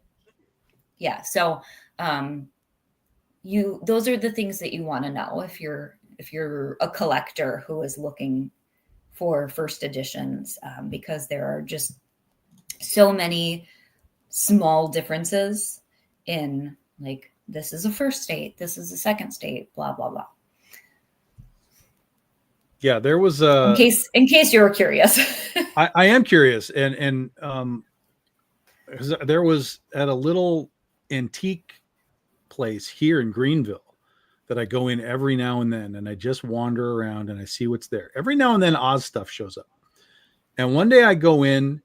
yeah, so those are the things that you want to know if you're a collector who is looking for first editions, because there are just so many small differences in, like, this is a first state, this is a second state, blah, blah, blah.
Yeah, there was
in case you were curious.
I am curious, and there was at a little antique place here in Greenville that I go in every now and then, and I just wander around and I see what's there. Every now and then Oz stuff shows up. And one day I go in,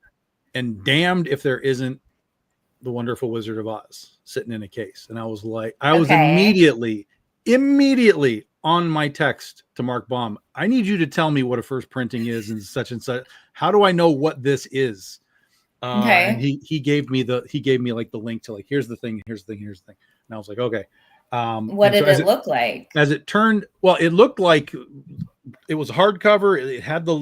and damned if there isn't the Wonderful Wizard of Oz sitting in a case. And I was like, was immediately on my text to Mark Baum. I need you to tell me what a first printing is and such. How do I know what this is? And he gave me like the link to, like, here's the thing. And I was like, okay.
What did it look like?
As it turned, well, it looked like it was hardcover. It had the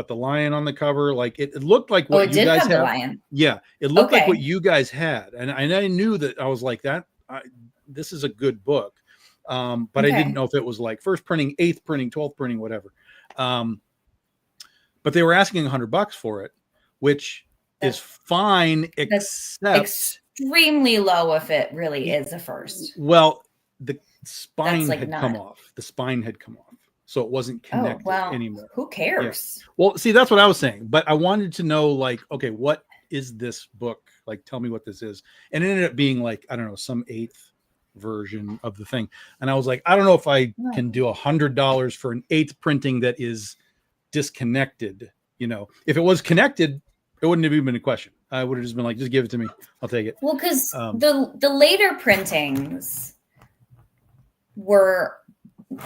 lion on the cover. Like it looked like what you guys had. The lion. Yeah, it looked like what you guys had, and I knew that. I was like, this is a good book, but I didn't know if it was like first printing, 8th printing, 12th printing, whatever. But they were asking $100 for it, which is fine, except
extremely low if it really is a first.
Well, the spine had come off. The spine had come off, so it wasn't connected anymore.
Who cares?
Yeah. Well, see, that's what I was saying. But I wanted to know, like, okay, what is this book? Like, tell me what this is. And it ended up being like, I don't know, some 8th version of the thing. And I was like, I don't know if I can do $100 for an 8th printing that is disconnected. You know, if it was connected, it wouldn't have even been a question. I would have just been like, just give it to me. I'll take it.
Well, because the later printings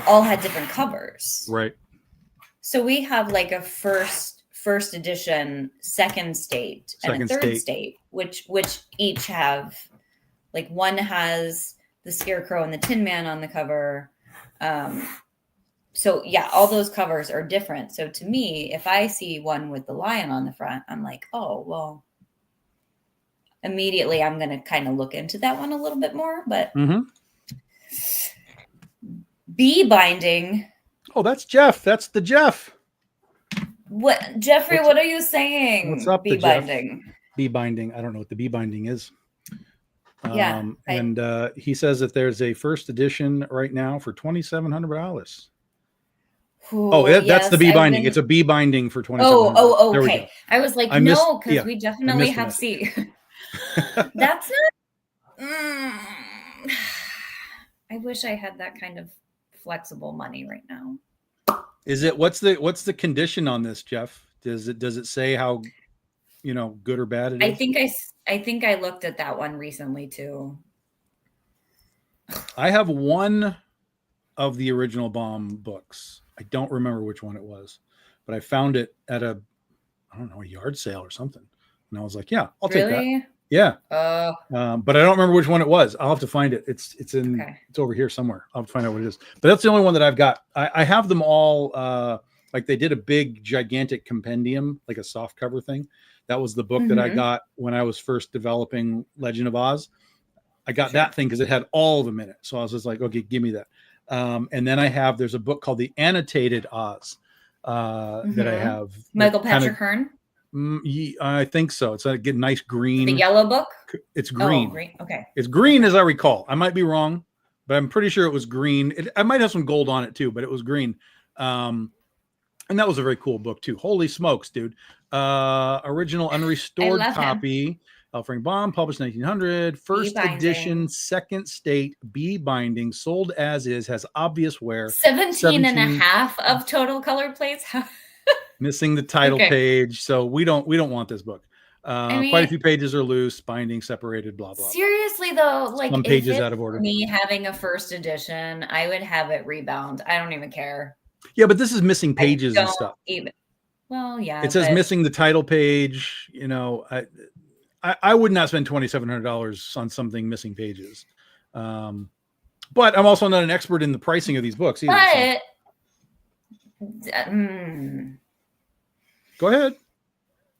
all had different covers.
Right.
So we have like a first edition, second state, and a third state, which each have, like, one has the Scarecrow and the Tin Man on the cover. So yeah, all those covers are different. So to me, if I see one with the lion on the front, I'm like, oh, well, immediately I'm going to kind of look into that one a little bit more. But B binding.
Oh, that's Jeff. That's the Jeff.
What, Jeffrey? What are you saying?
What's up?
B binding.
B binding. I don't know what the B binding is.
Yeah.
And he says that there's a first edition right now for $2,700. That's the B binding. It's a B binding for $2,700.
Oh, okay. I was like, no, because we definitely have C. That's not. I wish I had that kind of flexible money right now.
Is it? What's the condition on this, Jeff? Does it say how, good or bad it is?
I think I looked at that one recently too.
I have one of the original Baum books. I don't remember which one it was, but I found it at a yard sale or something. And I was like, yeah, I'll take that. Yeah. But I don't remember which one it was. I'll have to find it. It's over here somewhere. I'll have to find out what it is. But that's the only one that I've got. I have them all. Like they did a big, gigantic compendium, like a soft cover thing. That was the book that I got when I was first developing Legend of Oz. I got that thing because it had all of them in it. So I was just like, okay, give me that. And then there's a book called The Annotated Oz that I have.
Michael Patrick Hearn?
I think so. It's a nice green.
The yellow book?
It's green.
Oh, green. Okay.
It's green as I recall. I might be wrong, but I'm pretty sure it was green. I might have some gold on it too, but it was green. And that was a very cool book too. Holy smokes, dude. Original unrestored copy. Offering Bomb, published 1900, first edition, second state, B binding, sold as is, has obvious wear.
17 and a half of total color plates.
Missing the title page. So we don't want this book. Quite a few pages are loose, binding separated, blah, blah.
Seriously though, like
some pages out of order.
Me having a first edition, I would have it rebound. I don't even care.
Yeah, but this is missing pages and stuff.
Well, yeah.
It says missing the title page. You know, I would not spend $2,700 on something missing pages. But I'm also not an expert in the pricing of these books either.
But
go ahead.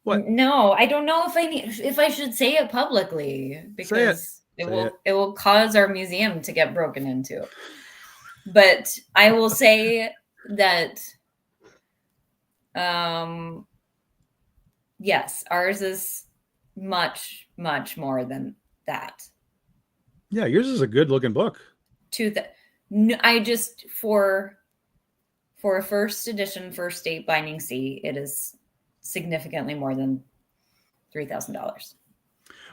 What?
No, I don't know if I should say it publicly, because it will cause our museum to get broken into. But I will say that yes, ours is much, much more than that.
Yeah, yours is a good looking book.
I just for a first edition, first state binding C, it is significantly more than $3,000.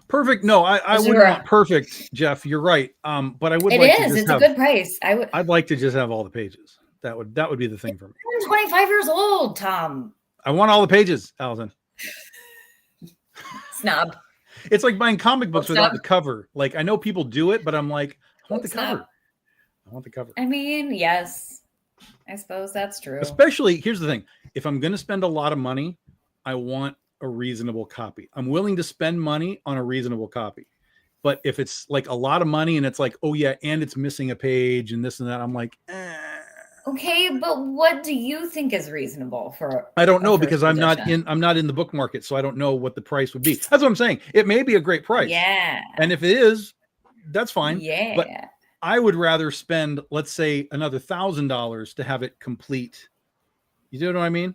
Perfect. No, I wouldn't want perfect, Jeff. You're right. But I would.
It's a good price.
I'd like to just have all the pages. That would be the thing for me.
I'm 25 years old, Tom.
I want all the pages, Allison.
Snob.
It's like buying comic books without the cover. Like, I know people do it, but I'm like, I want the cover. I want the cover.
I mean, yes, I suppose that's true.
Especially, here's the thing. If I'm going to spend a lot of money, I want a reasonable copy. I'm willing to spend money on a reasonable copy. But if it's like a lot of money and it's like, oh yeah, and it's missing a page and this and that, I'm like,
Okay, but what do you think is reasonable for?
I don't know, because I'm not in the book market, so I don't know what the price would be. That's what I'm saying. It may be a great price.
Yeah.
And if it is, that's fine.
Yeah.
But I would rather spend, let's say, another $1,000 to have it complete. You know what I mean?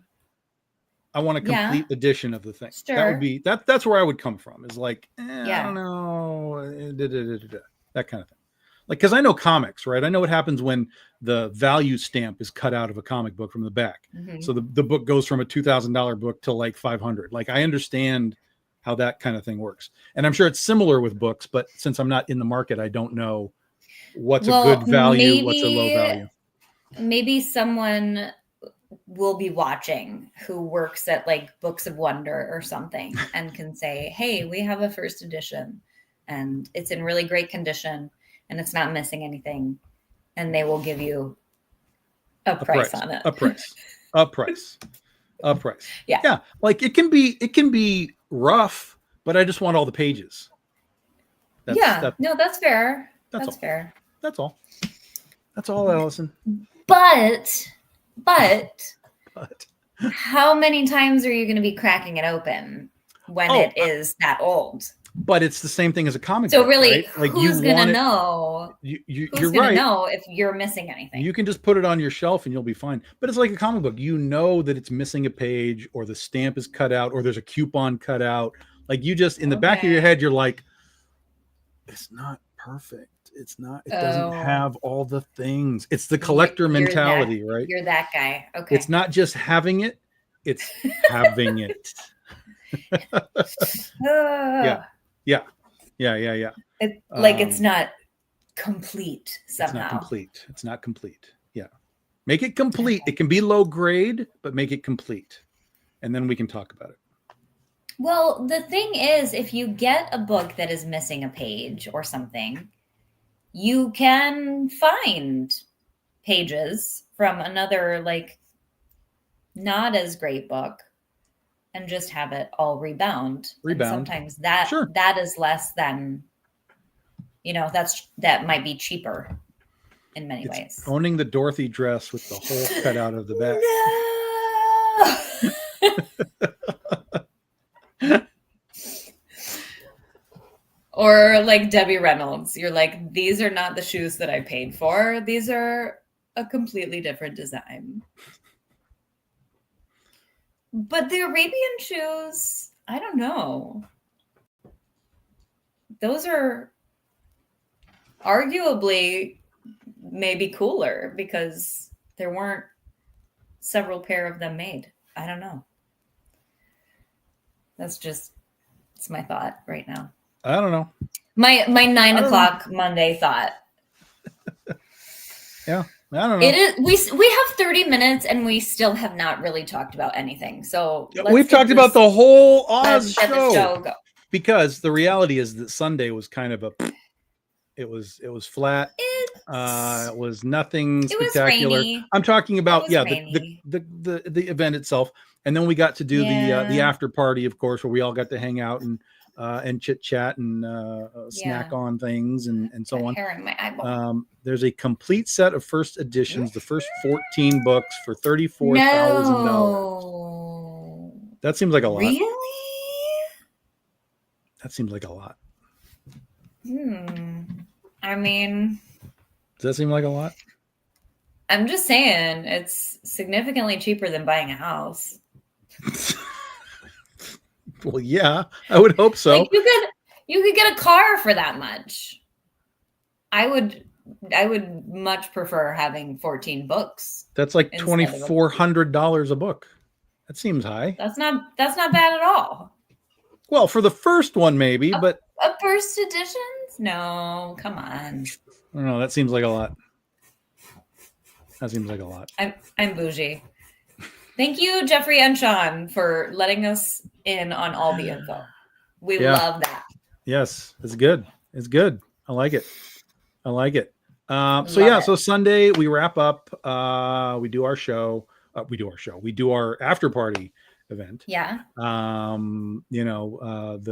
I want a complete edition of the thing.
Sure.
That would be that's where I would come from. Is like, I don't know, that kind of thing. Like, because I know comics, right? I know what happens when the value stamp is cut out of a comic book from the back. Mm-hmm. So the book goes from a $2,000 book to like $500. Like, I understand how that kind of thing works. And I'm sure it's similar with books, but since I'm not in the market, I don't know what's a good value, what's a low value.
Maybe someone will be watching who works at like Books of Wonder or something and can say, hey, we have a first edition and it's in really great condition and it's not missing anything. And they will give you a price on it.
A price.
Yeah.
Yeah. Like, it can be rough, but I just want all the pages.
That's fair. That's fair.
That's all, Allison.
But how many times are you going to be cracking it open when it is that old?
But it's the same thing as a comic
book.
So
really,
right? Like,
who's going to know?
You're
going to know if you're missing anything?
You can just put it on your shelf and you'll be fine. But it's like a comic book. You know that it's missing a page, or the stamp is cut out, or there's a coupon cut out. Like, you just, in the back of your head, you're like, it's not perfect. It's not, it doesn't have all the things. It's the collector mentality, right?
You're that guy. Okay.
It's not just having it, it's having it. Yeah.
It's not complete somehow.
It's not complete. Yeah. Make it complete. Okay. It can be low grade, but make it complete. And then we can talk about it.
Well, the thing is, if you get a book that is missing a page or something, you can find pages from another, like, not as great book and just have it all rebound. And sometimes that is less than, that might be cheaper in many ways.
Owning the Dorothy dress with the hole cut out of the back.
No! Or like Debbie Reynolds. You're like, these are not the shoes that I paid for. These are a completely different design. But the Arabian shoes, I don't know. Those are arguably maybe cooler because there weren't several pair of them made. I don't know. It's my thought right now.
I don't know.
My 9 o'clock Monday thought.
Yeah, I don't know.
It is. We have 30 minutes and we still have not really talked about anything. So
we've talked about the whole Oz show. Because the reality is that Sunday was kind of it was flat. It was nothing spectacular. I'm talking about the event itself, and then we got to do the after party, of course, where we all got to hang out and chit chat and snack on things and so on.
Hair in my eyeball.
There's a complete set of first editions, the first 14 books for $34,000. That seems like a lot.
Really?
That seems like a lot.
I mean,
does that seem like a lot?
I'm just saying it's significantly cheaper than buying a house.
Well, yeah, I would hope so.
Like you could get a car for that much. I would much prefer having 14 books.
That's like $2,400 a book. That seems high.
That's not bad at all.
Well, for the first one, maybe, but
a first editions? No, come on.
I don't know. That seems like a lot. That seems like a lot.
I'm bougie. Thank you, Jeffrey and Sean, for letting us in on all the info. We love that.
Yes, it's good. It's good. I like it. So Sunday we wrap up. We do our show. We do our after party event.
Yeah.
Down at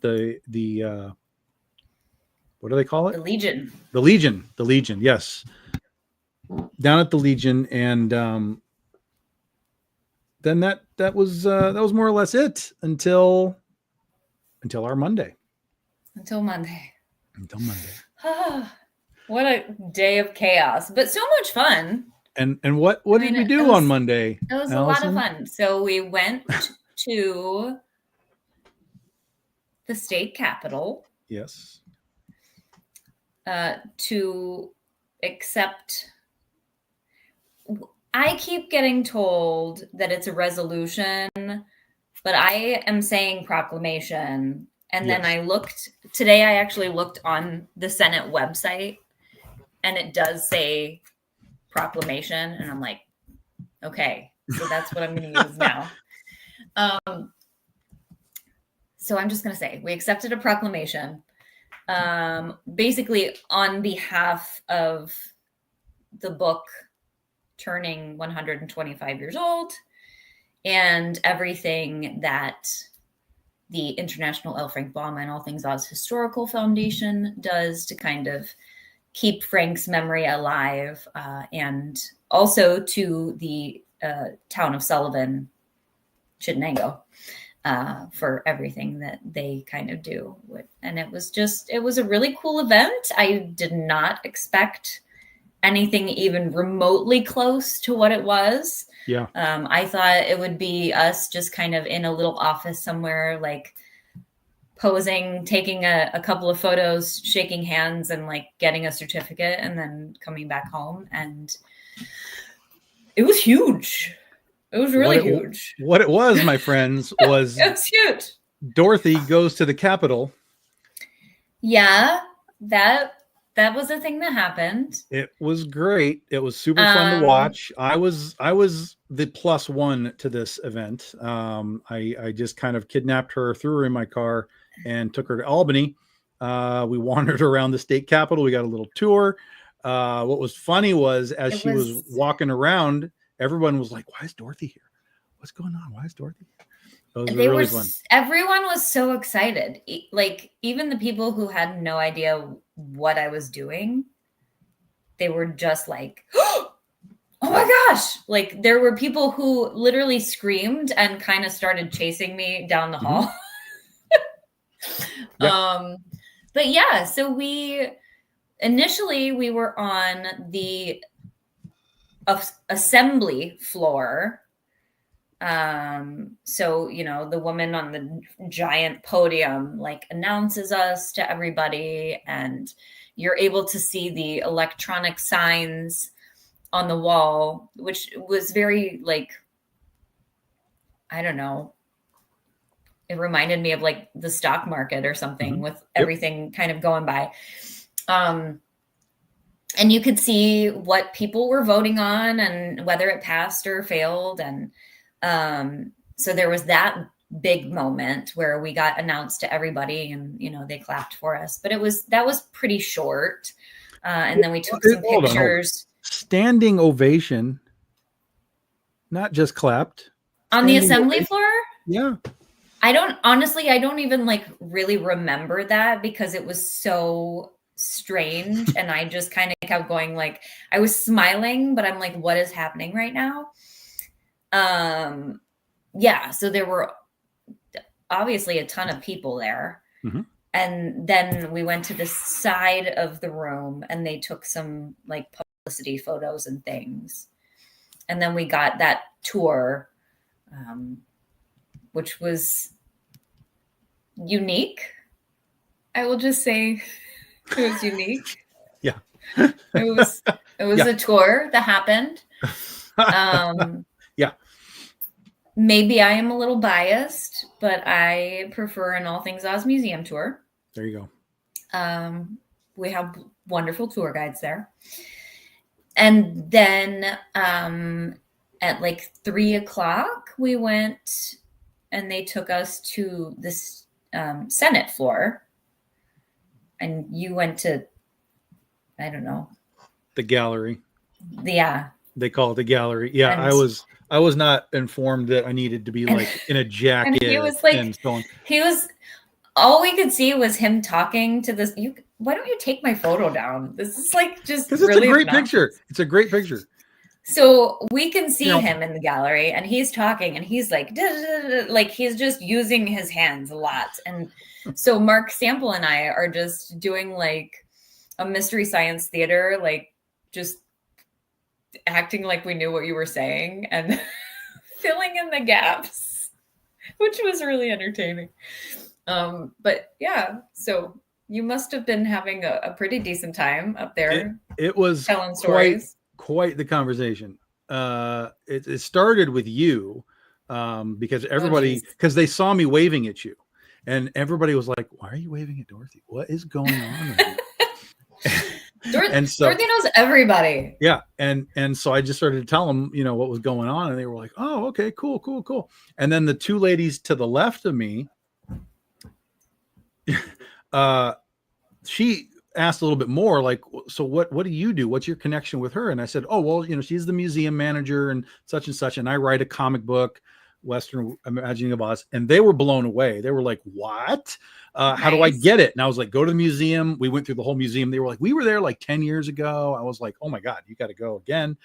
the what do they call it?
The Legion.
The Legion. Yes. Down at the Legion, and then that was more or less it until our Monday.
Until Monday. What a day of chaos, but so much fun.
And what did we do on Monday?
It was Allison? A lot of fun. So we went to the state capitol.
Yes.
To accept. I keep getting told that it's a resolution, but I am saying proclamation. And then I actually looked on the Senate website, and it does say proclamation. And I'm like, okay, so that's what I'm going to use now. So I'm just going to say we accepted a proclamation, basically on behalf of the book turning 125 years old and everything that the International L. Frank Baum and All Things Oz Historical Foundation does to kind of keep Frank's memory alive, and also to the town of Sullivan, Chittenango, for everything that they kind of do. And it was a really cool event. I did not expect anything even remotely close to what it was.
Yeah.
I thought it would be us just kind of in a little office somewhere, like posing, taking a couple of photos, shaking hands, and like getting a certificate, and then coming back home. And it was huge. It was really huge.
What it was, my friends, was
it was huge.
Dorothy goes to the Capitol.
Yeah, that was a thing that happened.
It was great. It was super fun to watch. I was the +1 to this event. I just kind of kidnapped her, threw her in my car, and took her to Albany. We wandered around the state capitol. We got a little tour. What was funny was she was walking around, everyone was like, "Why is Dorothy here? What's going on? Why is Dorothy here?" Really fun.
Everyone was so excited. Like even the people who had no idea what I was doing, they were just like, "Oh my gosh!" Like there were people who literally screamed and kind of started chasing me down the hall. Yeah. But yeah, so we were on the assembly floor. So, the woman on the giant podium like announces us to everybody, and you're able to see the electronic signs on the wall, which was very like, I don't know, it reminded me of like the stock market or something with everything kind of going by. And you could see what people were voting on and whether it passed or failed. And so there was that big moment where we got announced to everybody and, they clapped for us. But that was pretty short. And then we took some pictures.
Standing ovation, not just clapped.
On the assembly floor?
Yeah.
I don't even like really remember that because it was so strange. And I just kind of kept going, like, I was smiling, but I'm like, what is happening right now? Yeah. So there were obviously a ton of people there. And then we went to the side of the room and they took some like publicity photos and things. And then we got that tour, which was unique. I will just say it was unique.
Yeah.
It was a tour that happened.
Yeah.
Maybe I am a little biased, but I prefer an All Things Oz Museum tour.
There you
go. We have wonderful tour guides there. And then at like 3:00, we went and they took us to this Senate floor. And you went to, I don't know.
The gallery.
Yeah.
They call it the gallery. Yeah, and I was not informed that I needed to be like in a jacket.
And he was like, all we could see was him talking to this. Why don't you take my photo down? This is like just
because it's a great picture. It's a great picture.
So we can see him in the gallery and he's talking and he's like, like he's just using his hands a lot. And so Mark Sample and I are just doing like a Mystery Science Theater, like just acting like we knew what you were saying and filling in the gaps, which was really entertaining. But yeah, so you must have been having a pretty decent time up there.
It was
telling stories.
Quite the conversation. It started with you because because they saw me waving at you and everybody was like, why are you waving at Dorothy? What is going on?
Dorothy knows everybody.
Yeah. And so I just started to tell them, what was going on. And they were like, oh, okay, cool. And then the two ladies to the left of me, she asked a little bit more like, so what do you do? What's your connection with her? And I said, oh, well, she's the museum manager and such, and I write a comic book, Western Imagining of Oz. And they were blown away. They were like, what? Nice. How do I get it? And I was like, go to the museum. We went through the whole museum. They were like, we were there like 10 years ago. I was like, oh my God, you got to go again.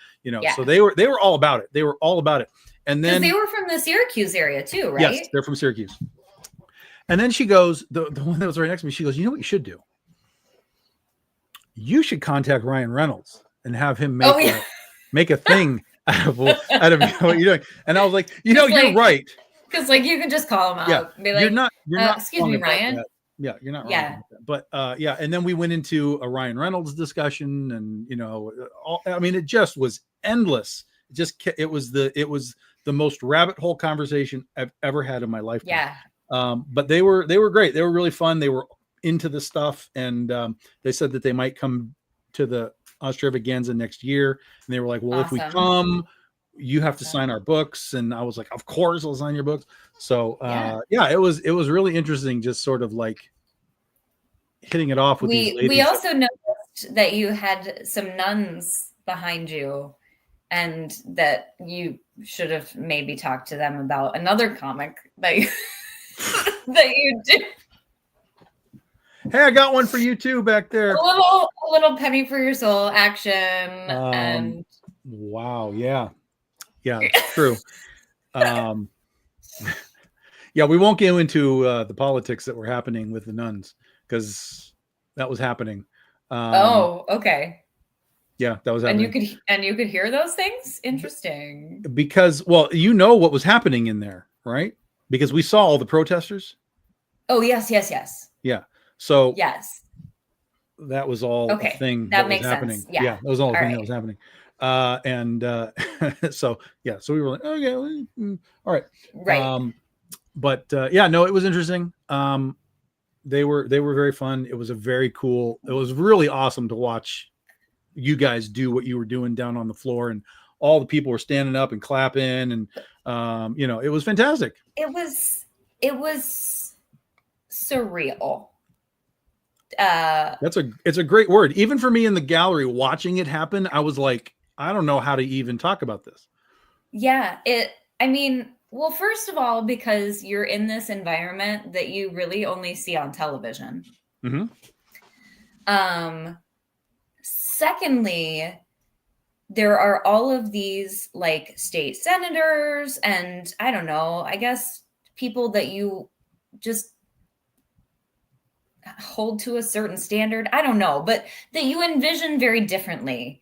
So they were all about it. They were all about it. And then
they were from the Syracuse area too, right?
Yes, they're from Syracuse. And then she goes, the one that was right next to me, she goes, you know what you should do? You should contact Ryan Reynolds and have him make a thing out of what you're doing. And I was like, you're right.
Because like you can just call him out.
Yeah.
And be like,
you're not
excuse me, Ryan.
That. Yeah, you're not wrong. But and then we went into a Ryan Reynolds discussion, and it just was endless. It was the most rabbit hole conversation I've ever had in my lifetime.
Yeah.
But they were great. They were really fun. They were into the stuff, and they said that they might come to the Ozstravaganza next year. And they were like, well,
awesome.
If we come, you have to sign our books. And I was like, of course I'll sign your books. So it was really interesting, just sort of like hitting it off with these ladies.
We also noticed that you had some nuns behind you and that you should have maybe talked to them about another comic that you that you do.
Hey, I got one for you too back there.
A little penny for your soul action. And
wow, yeah, it's true. Yeah, we won't go into the politics that were happening with the nuns because that was happening.
Okay.
Yeah, that was happening.
And you could hear those things? Interesting.
Because, well, what was happening in there, right? Because we saw all the protesters.
Oh, yes.
Yeah. So
yes,
that was all a thing
that
was happening. Sense. Yeah, that was all a thing that was happening. So we were like, okay, all right.
Right.
no, it was interesting. They were very fun. It was it was really awesome to watch you guys do what you were doing down on the floor, and all the people were standing up and clapping, and it was fantastic.
It was surreal.
It's a great word. Even for me in the gallery watching it happen, I was like, I don't know how to even talk about this.
Yeah, well, first of all, because you're in this environment that you really only see on television.
Mm-hmm.
Secondly, there are all of these like state senators and I don't know, I guess people that you just hold to a certain standard. I don't know, but that you envision very differently.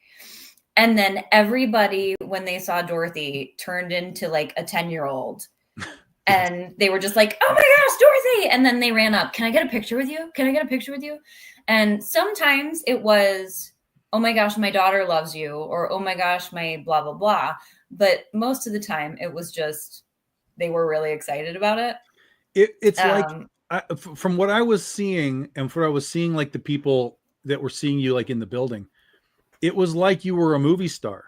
And then everybody, when they saw Dorothy, turned into like a 10-year-old. And they were just like, oh my gosh, Dorothy. And then they ran up. Can I get a picture with you? Can I get a picture with you? And sometimes it was, oh my gosh, my daughter loves you. Or, oh my gosh, my blah, blah, blah. But most of the time it was just, they were really excited about it.
It's like, from what I was seeing and what I was seeing, like the people that were seeing you like in the building, it was like you were a movie star.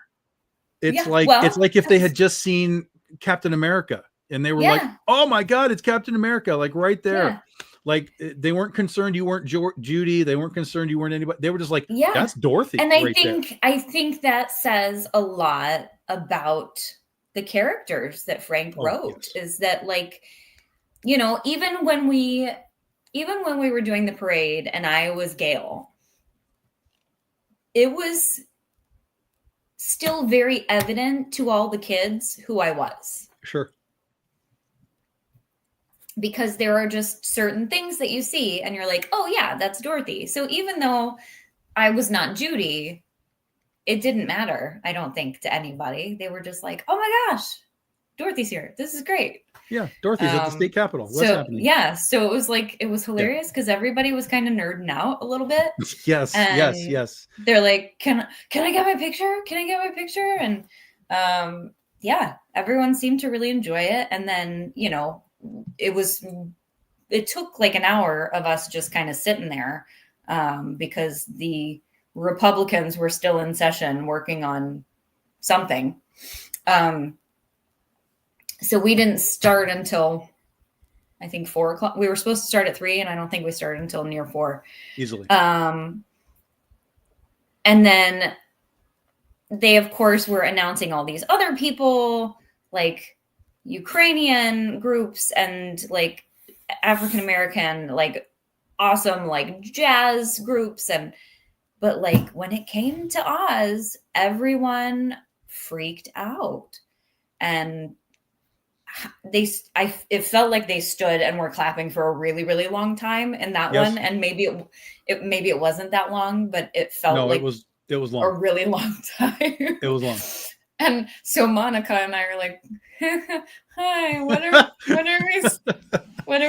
It's like if they had just seen Captain America and they were like, oh my God, it's Captain America. Like right there. Yeah. Like they weren't concerned you weren't Judy. They weren't concerned you weren't anybody. They were just like, that's Dorothy.
And I think that says a lot about the characters that Frank wrote. Yes. Is that like, even when we were doing the parade and I was Gail, it was still very evident to all the kids who I was.
Sure.
Because there are just certain things that you see and you're like, oh yeah, that's Dorothy. So even though I was not Judy, it didn't matter, I don't think, to anybody. They were just like, oh my gosh, Dorothy's here. This is great.
Yeah, Dorothy's at the state capitol. What's happening?
Yeah, so it was hilarious because everybody was kind of nerding out a little bit.
Yes.
They're like, can I get my picture? Can I get my picture? And everyone seemed to really enjoy it. And then, it took like an hour of us just kind of sitting there because the Republicans were still in session working on something. So we didn't start until I think 4:00. We were supposed to start at 3:00 and I don't think we started until near 4:00.
Easily.
And then they, of course, were announcing all these other people, like Ukrainian groups and like African-American, like awesome, like jazz groups. But like when it came to Oz, everyone freaked out. And it felt like they stood and were clapping for a really, really long time in that one. And maybe it wasn't that long, but it felt like
it was long.
A really long time.
It was long.
And so Monica and I are like, hi, what are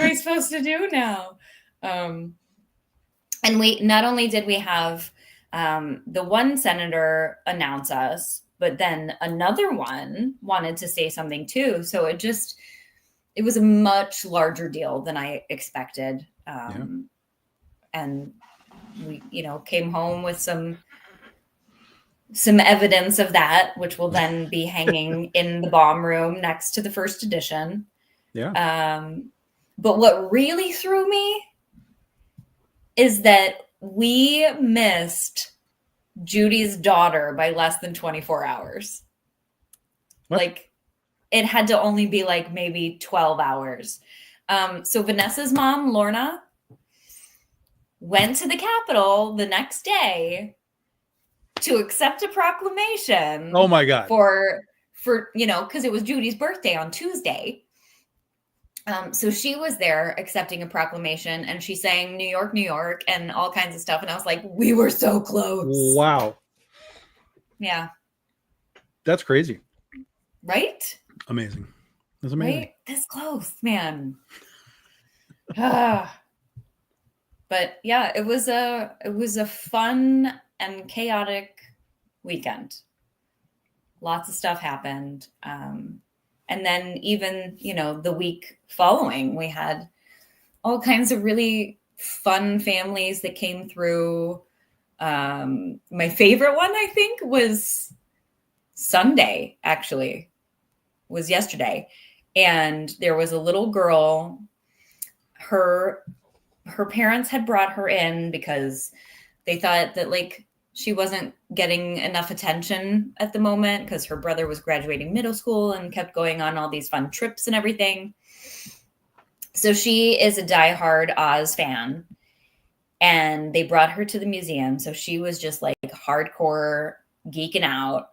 we supposed to do now? And we not only did we have the one senator announce us, but then another one wanted to say something too. So it was a much larger deal than I expected. And we, came home with some evidence of that, which will then be hanging in the bomb room next to the first edition.
Yeah.
But what really threw me is that we missed Judy's daughter by less than 24 hours. What? Like it had to only be like maybe 12 hours. So Vanessa's mom, Lorna, went to the Capitol the next day to accept a proclamation.
Oh my God.
For because it was Judy's birthday on Tuesday. So she was there accepting a proclamation and she sang New York, New York and all kinds of stuff. And I was like, we were so close.
Wow.
Yeah.
That's crazy.
Right?
Amazing. That's amazing.
Right? This close, man. But yeah, it was a fun and chaotic weekend. Lots of stuff happened. And then even, the week following, we had all kinds of really fun families that came through. My favorite one, I think, was Sunday, actually, was yesterday. And there was a little girl. Her parents had brought her in because they thought that she wasn't getting enough attention at the moment because her brother was graduating middle school and kept going on all these fun trips and everything. So she is a diehard Oz fan, and they brought her to the museum. So she was just hardcore geeking out,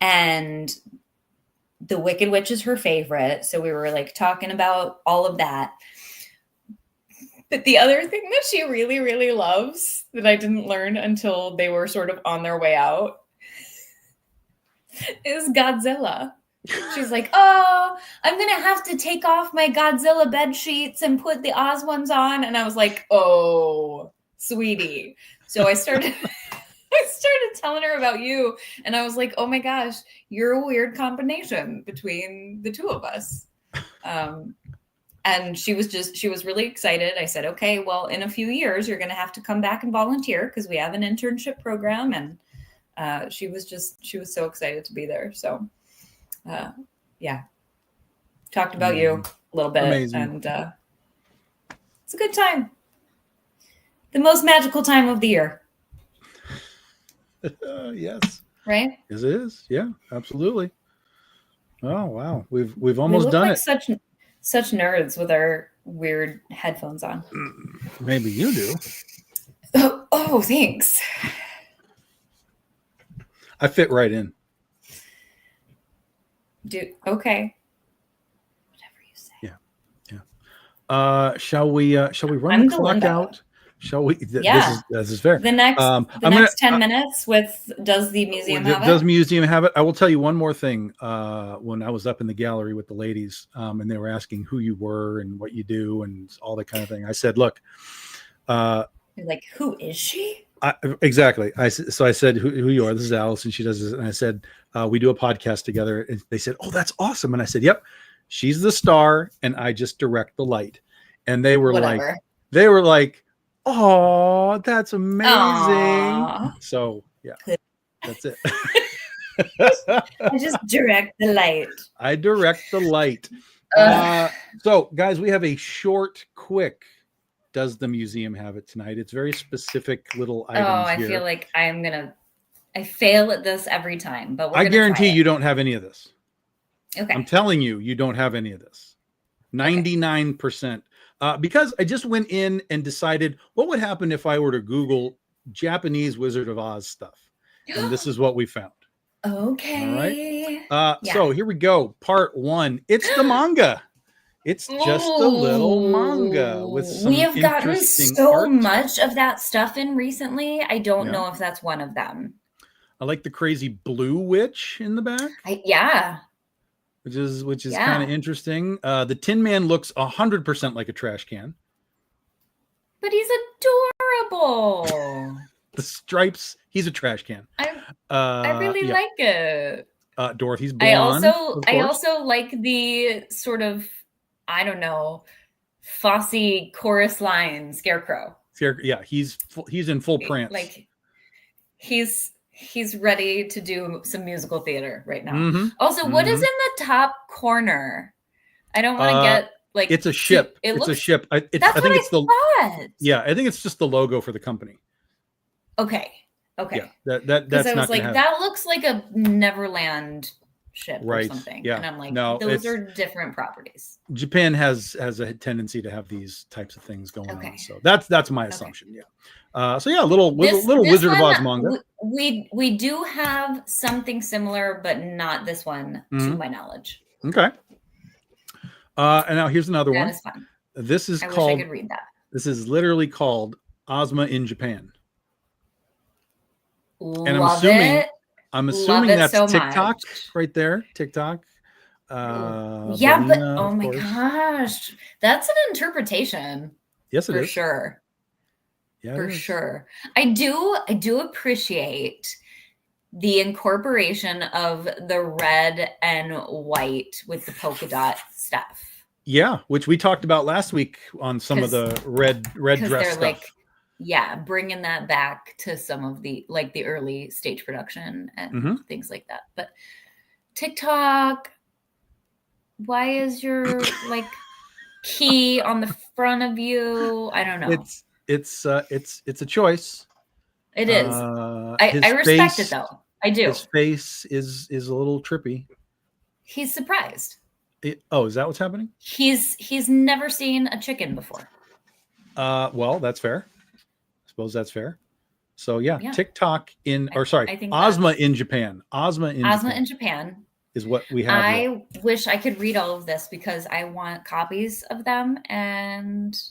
and the Wicked Witch is her favorite. So we were talking about all of that. But the other thing that she really, really loves that I didn't learn until they were sort of on their way out is Godzilla. She's like, oh, I'm going to have to take off my Godzilla bed sheets and put the Oz ones on. And I was like, oh, sweetie. So I started telling her about you. And I was like, oh my gosh, you're a weird combination between the two of us. And she was really excited. I said, okay, well, in a few years, you're going to have to come back and volunteer because we have an internship program. And she was so excited to be there. So, yeah, talked about you a little bit. Amazing. And it's a good time. The most magical time of the year.
Yes.
Right?
Yes, it is. Yeah, absolutely. Oh, wow. We've almost done it.
Such nerds with our weird headphones on.
Maybe you do.
Oh, thanks.
I fit right in.
Okay. Whatever you say.
Yeah. Shall we run the clock out? Shall we?
Yeah.
This is fair.
The next 10 minutes with Does the Museum Have It?
Does Museum Have It? I will tell you one more thing. When I was up in the gallery with the ladies, and they were asking who you were and what you do and all that kind of thing, I said, look.
You're like, who is she?
Exactly. I said, who you are. This is Alice, and she does this. And I said, we do a podcast together. And they said, oh, that's awesome. And I said, yep, she's the star, and I just direct the light. And they were like, oh, that's amazing. Aww. So yeah, that's it.
I just direct the light.
I direct the light. So guys, we have a short, quick, Does the Museum Have It tonight? It's very specific little items here.
Feel like I fail at this every time, but
I guarantee you don't have any of this.
Okay.
I'm telling you, you don't have any of this. 99%. Because I just went in and decided what would happen if I were to Google Japanese Wizard of Oz stuff. And this is what we found.
Okay.
All right. So here we go. Part 1. It's the manga. It's just a little manga with some.
We have gotten so
art.
much of that stuff in recently. I don't know if that's one of them.
I like the crazy blue witch in the back. Which is kind of interesting. The Tin Man looks 100% like a trash can.
But he's adorable.
The stripes, he's a trash can.
I really like it.
Dorothy's blonde.
I also like the sort of, I don't know, Fosse chorus line Scarecrow.
Yeah, he's in full prance.
Like he's ready to do some musical theater right now.
Mm-hmm.
Also, what is in the top corner? I don't want to get
it's a ship. It's a ship. I think it's
thought.
Yeah, I think it's just the logo for the company.
Okay.
Yeah, that's
I was
not
that looks like a Neverland ship
or
something.
Yeah.
And I'm like,
no,
those are different properties.
Japan has a tendency to have these types of things going on. So that's my assumption. Yeah. So yeah, little Wizard of Oz manga.
We do have something similar, but not this one to my knowledge.
Okay. And now here's another one.
That is fun.
This is
wish
called.
I could read that. This
is literally called Ozma in Japan.
And
I'm assuming that's
so
TikTok
much.
Right there. TikTok.
Yeah, but oh my gosh, that's an interpretation.
Yes, it is.
For sure.
Yeah,
for sure. I do appreciate the incorporation of the red and white with the polka dot stuff.
Yeah, which we talked about last week on some of the red dress stuff.
Like, yeah, bringing that back to some of the like the early stage production and things like that. But TikTok, why is your like key on the front of you? I don't know.
It's a choice.
It is. I respect it though. I do.
His face is a little trippy.
He's surprised.
Is that what's happening?
He's never seen a chicken before.
Well, that's fair. I suppose that's fair. So yeah. TikTok Ozma in Japan. Ozma in Japan is what we have.
I wish I could read all of this because I want copies of them, and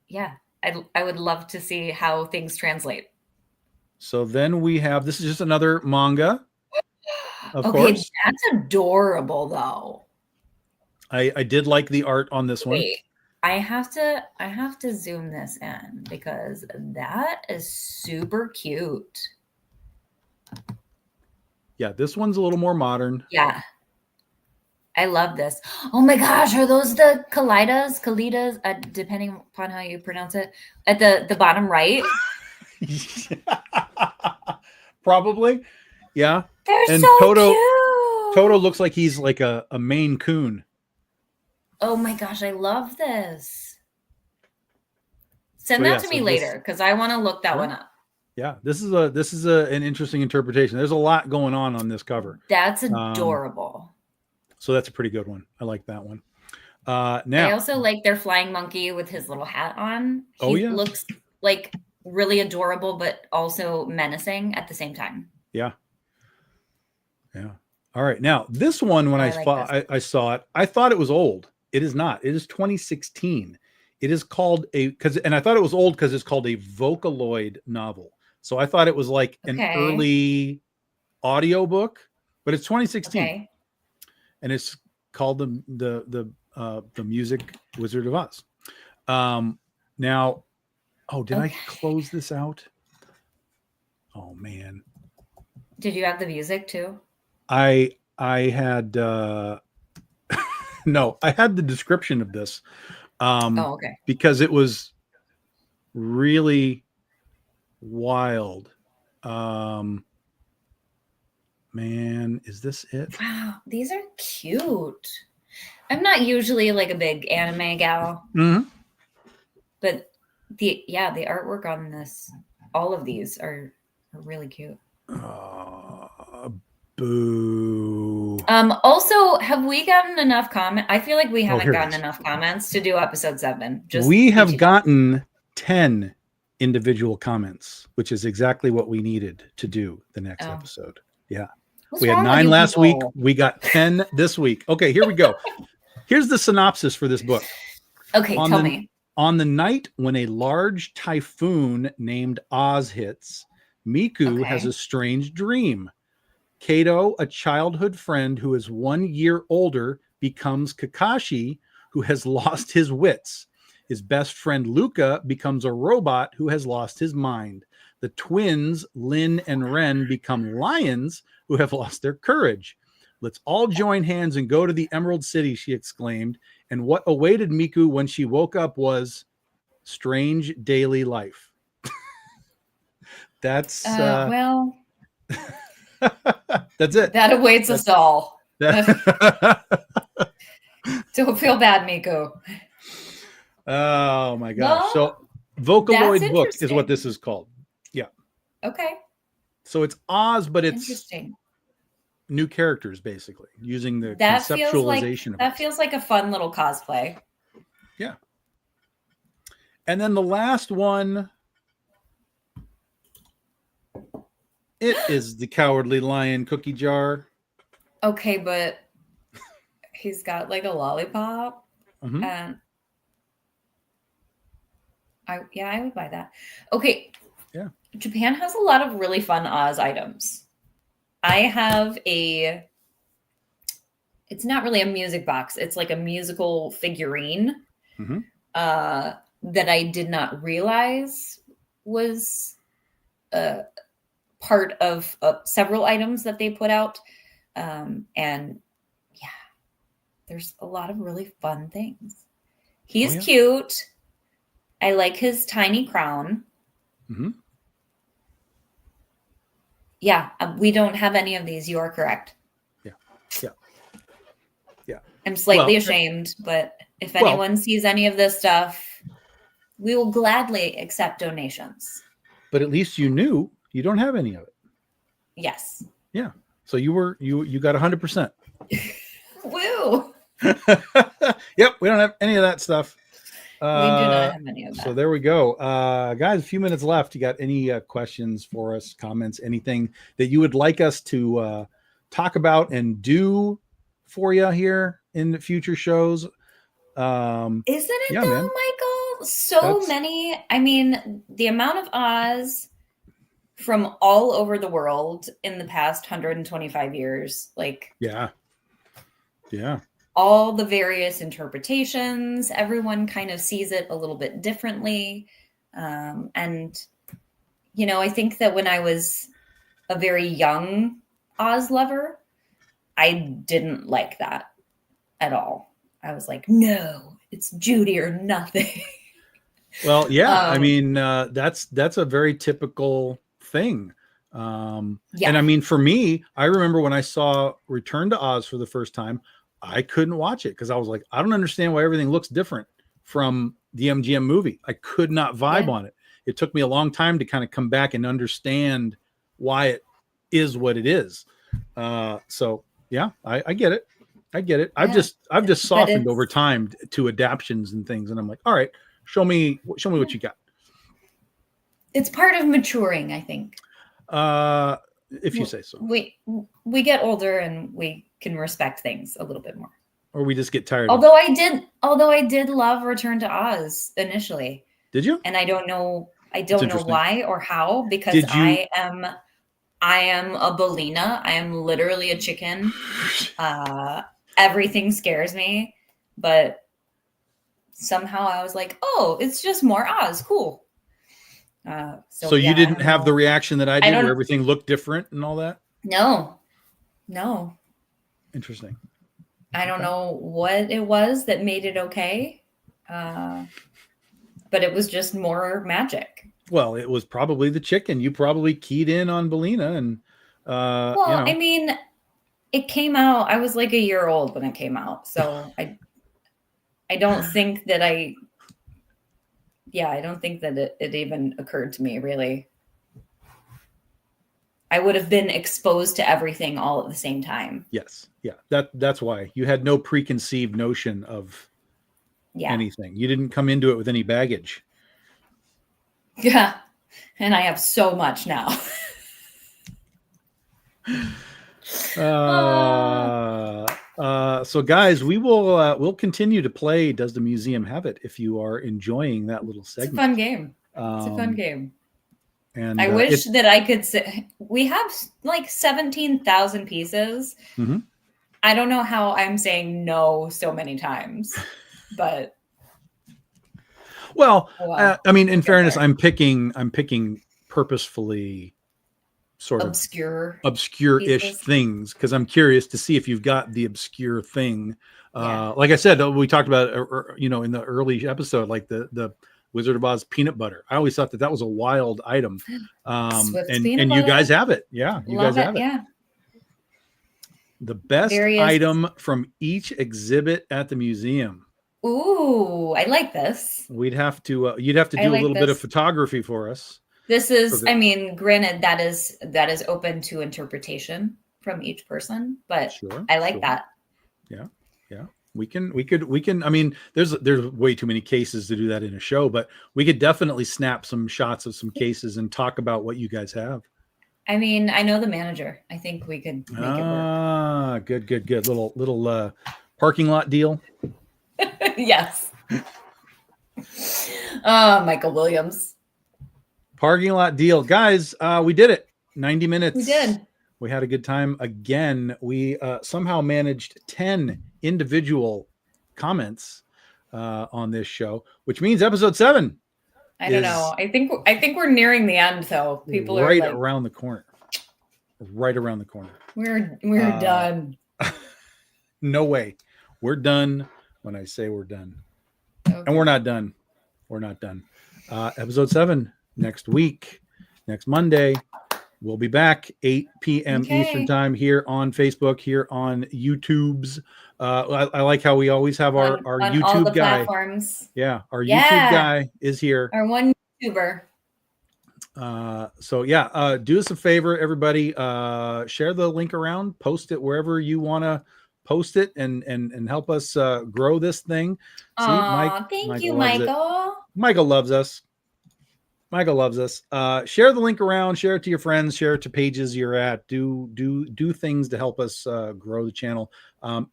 yeah, I would love to see how things translate.
So then we have, this is just another manga. Of course.
That's adorable though.
I did like the art on this one.
I have to zoom this in because that is super cute.
Yeah, this one's a little more modern.
Yeah. I love this. Oh my gosh, are those the Kalidas, depending upon how you pronounce it, at the bottom right?
Probably. Yeah.
They're so cute.
Toto looks like he's like a Maine Coon.
Oh my gosh, I love this. Send that to me later because I want to look that one up.
Yeah, this is an interesting interpretation. There's a lot going on this cover.
That's adorable.
So that's a pretty good one. I like that one. Now
I also like their flying monkey with his little hat on. He looks like really adorable, but also menacing at the same time.
Yeah. Yeah. All right. Now this one, when I saw it, I thought it was old. It is not. It is 2016. It is called and I thought it was old because it's called a Vocaloid novel. So I thought it was like an early audio book, but it's 2016. Okay. And it's called the Music Wizard of Oz. Now, did I close this out? Oh man.
Did you have the music too?
I had no, I had the description of this. Because it was really wild. Man, is this it?
Wow, these are cute. I'm not usually like a big anime gal, but the artwork on this, all of these are really cute.
Boo.
Also, have we gotten enough comment? I feel like we haven't gotten enough comments to do episode 7.
We have gotten 10 individual comments, which is exactly what we needed to do the next episode. Yeah. We had 9 last week. We got 10 this week. Okay, here we go. Here's the synopsis for this book.
Okay, tell me.
On the night when a large typhoon named Oz hits, Miku has a strange dream. Kato, a childhood friend who is 1 year older, becomes Kakashi, who has lost his wits. His best friend Luca becomes a robot who has lost his mind. The twins, Lin and Ren, become lions who have lost their courage. Let's all join hands and go to the Emerald City, she exclaimed. And what awaited Miku when she woke up was strange daily life. That's
well.
That's it.
That awaits us all. Don't feel bad, Miku.
Oh my gosh. So Vocaloid book is what this is called. Yeah.
Okay.
So it's Oz, but it's new characters basically using the conceptualization
that feels like a fun little cosplay.
Yeah. And then the last one, it is the Cowardly Lion cookie jar.
Okay, but he's got like a lollipop, and I would buy that. Okay.
Yeah.
Japan has a lot of really fun Oz items. I have it's not really a music box. It's like a musical figurine that I did not realize was part of several items that they put out. And yeah, there's a lot of really fun things. He's cute. I like his tiny crown.
Mm-hmm.
Yeah, we don't have any of these. You are correct.
Yeah.
I'm slightly ashamed, but if anyone sees any of this stuff, we will gladly accept donations.
But at least you knew you don't have any of it.
Yes.
Yeah. So you got 100%.
Woo.
Yep. We don't have any of that stuff.
We do not have any of that.
So there we go. Guys, a few minutes left. You got any questions for us, comments, anything that you would like us to talk about and do for you here in the future shows?
Isn't it though, man. Michael? Many. I mean, the amount of Oz from all over the world in the past 125 years, like
yeah.
All the various interpretations, everyone kind of sees it a little bit differently. And, I think that when I was a very young Oz lover, I didn't like that at all. I was like, no, it's Judy or nothing.
Well, yeah, I mean, that's a very typical thing. And I mean, for me, I remember when I saw Return to Oz for the first time, I couldn't watch it because I was like, I don't understand why everything looks different from the MGM movie. I could not vibe on it. It took me a long time to kind of come back and understand why it is what it is. So yeah, I get it. I get it. I've just softened over time to adaptions and things. And I'm like, all right, show me what you got.
It's part of maturing, I think.
If you say so.
We get older and we can respect things a little bit more.
Or we just get tired.
Although I did love Return to Oz initially.
Did you?
And I don't know why or how, because I am a Bellina. I am literally a chicken. Everything scares me, but somehow I was like, oh, it's just more Oz. Cool.
So you didn't have the reaction that I did where everything looked different and all that?
No.
Interesting.
I don't know what it was that made it okay. But it was just more magic.
Well, it was probably the chicken. You probably keyed in on Bellina and
I mean, it came out, I was like a year old when it came out. So I don't think that I don't think that it even occurred to me, really. I would have been exposed to everything all at the same time.
Yes. Yeah. That's why you had no preconceived notion of anything. You didn't come into it with any baggage.
Yeah. And I have so much now.
So guys, we'll continue to play Does the Museum Have It if you are enjoying that little segment.
It's a fun game. It's a fun game.
And
I wish that I could say we have like 17,000 pieces.
Mm-hmm.
I don't know how I'm saying no so many times, but
I mean, in fairness, I'm picking purposefully sort of obscure-ish things because I'm curious to see if you've got the obscure thing. Like I said, we talked about in the early episode, like the Wizard of Oz peanut butter. I always thought that was a wild item. And you guys have it. Yeah, you guys have it.
Yeah.
The best item from each exhibit at the museum.
Ooh, I like this.
You'd have to do a little bit of photography for us.
This is, I mean, granted, that is open to interpretation from each person, but I like that.
Yeah. We can, I mean, there's way too many cases to do that in a show, but we could definitely snap some shots of some cases and talk about what you guys have.
I mean, I know the manager. I think we could make it work.
Good. Little parking lot deal.
Yes. Michael Williams.
Parking lot deal. Guys, we did it. 90 minutes.
We did.
We had a good time. Again, we somehow managed 10 individual comments on this show, which means episode 7.
I don't know. I think we're nearing the end, though. People
right
are
around the corner. right around the corner.
We're done.
No way. We're done when I say we're done. Okay. And we're not done. We're not done. Episode 7 next week, next Monday. We'll be back 8 p.m. Eastern time here on Facebook, here on YouTube's. I like how we always have our YouTube
all the
guy.
Platforms.
Yeah, our YouTube guy is here.
Our one YouTuber.
So yeah, do us a favor, everybody. Share the link around, post it wherever you want to post it, and help us grow this thing.
Thank you, Michael.
Michael loves us. Michael loves us. Share the link around, share it to your friends, share it to pages you're at. Do things to help us grow the channel.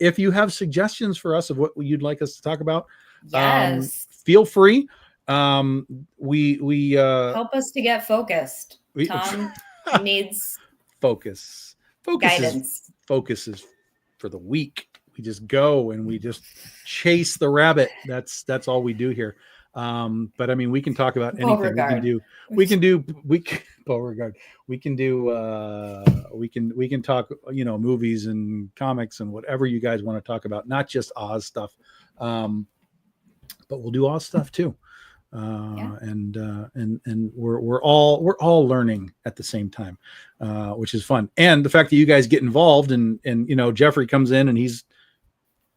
If you have suggestions for us of what you'd like us to talk about, feel free. We
help us to get focused. Tom needs
focus.
Guidance.
Focus is for the weak. We just go and we just chase the rabbit. That's all we do here. But I mean, we can talk about anything. We can talk, movies and comics and whatever you guys want to talk about, not just Oz stuff. But we'll do Oz stuff too. And we're all learning at the same time, which is fun. And the fact that you guys get involved and Jeffrey comes in and he's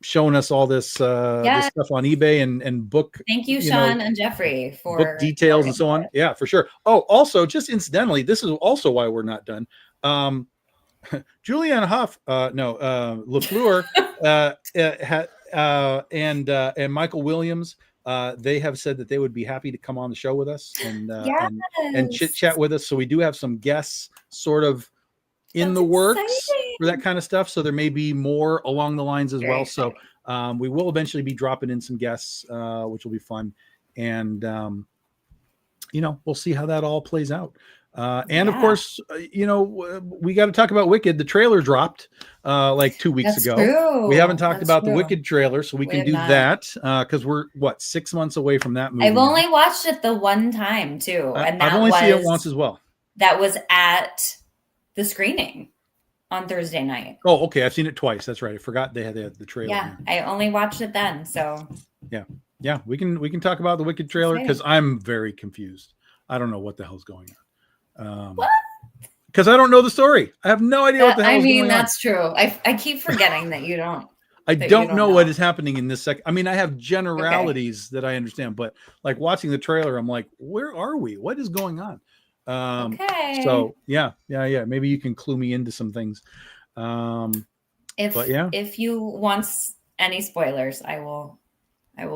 showing us all this stuff on eBay and book.
Thank you, Sean and Jeffrey, for
book details and so on. Yeah, for sure. Oh, also, just incidentally, this is also why we're not done. Julianne Hough, LaFleur, and Michael Williams, they have said that they would be happy to come on the show with us and chit chat with us. So we do have some guests sort of in the works for that kind of stuff. So there may be more along the lines as well. So we will eventually be dropping in some guests, which will be fun. And, we'll see how that all plays out. And of course, we got to talk about Wicked. The trailer dropped like 2 weeks ago.
True.
We haven't talked about the Wicked trailer, so we can do that because we're 6 months away from that movie.
I've only watched it the one time too, and
I've only seen it once as well.
That was at the screening on Thursday night.
Oh, okay. I've seen it twice. That's right. I forgot they had the trailer.
Yeah, I only watched it then. So
yeah. We can talk about the Wicked trailer because I'm very confused. I don't know what the hell's going on.
What?
Because I don't know the story. I have no idea what the hell is going on.
That's true. I keep forgetting that you don't.
I don't know what is happening in this second. I mean, I have generalities that I understand, but like watching the trailer, I'm like, where are we? What is going on? So yeah. Maybe you can clue me into some things.
If you want any spoilers, I will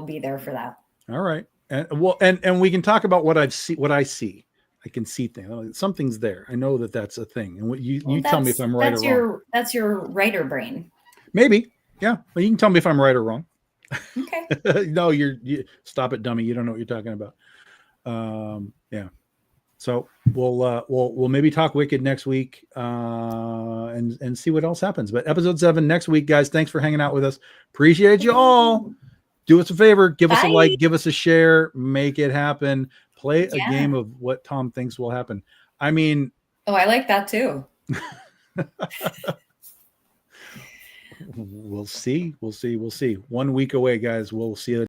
be there for that.
All right. And we can talk about what I see. I can see things. Something's there. I know that's a thing. And you tell me if I'm right or wrong.
That's your writer brain.
Maybe. Yeah. Well, you can tell me if I'm right or wrong.
Okay.
No, you stop it, dummy. You don't know what you're talking about. Yeah. So we'll maybe talk Wicked next week and see what else happens. But episode 7 next week, guys. Thanks for hanging out with us. Appreciate you all. Do us a favor. Give us a like. Give us a share. Make it happen. Play a game of what Tom thinks will happen. I mean.
Oh, I like that too.
We'll see. 1 week away, guys. We'll see you.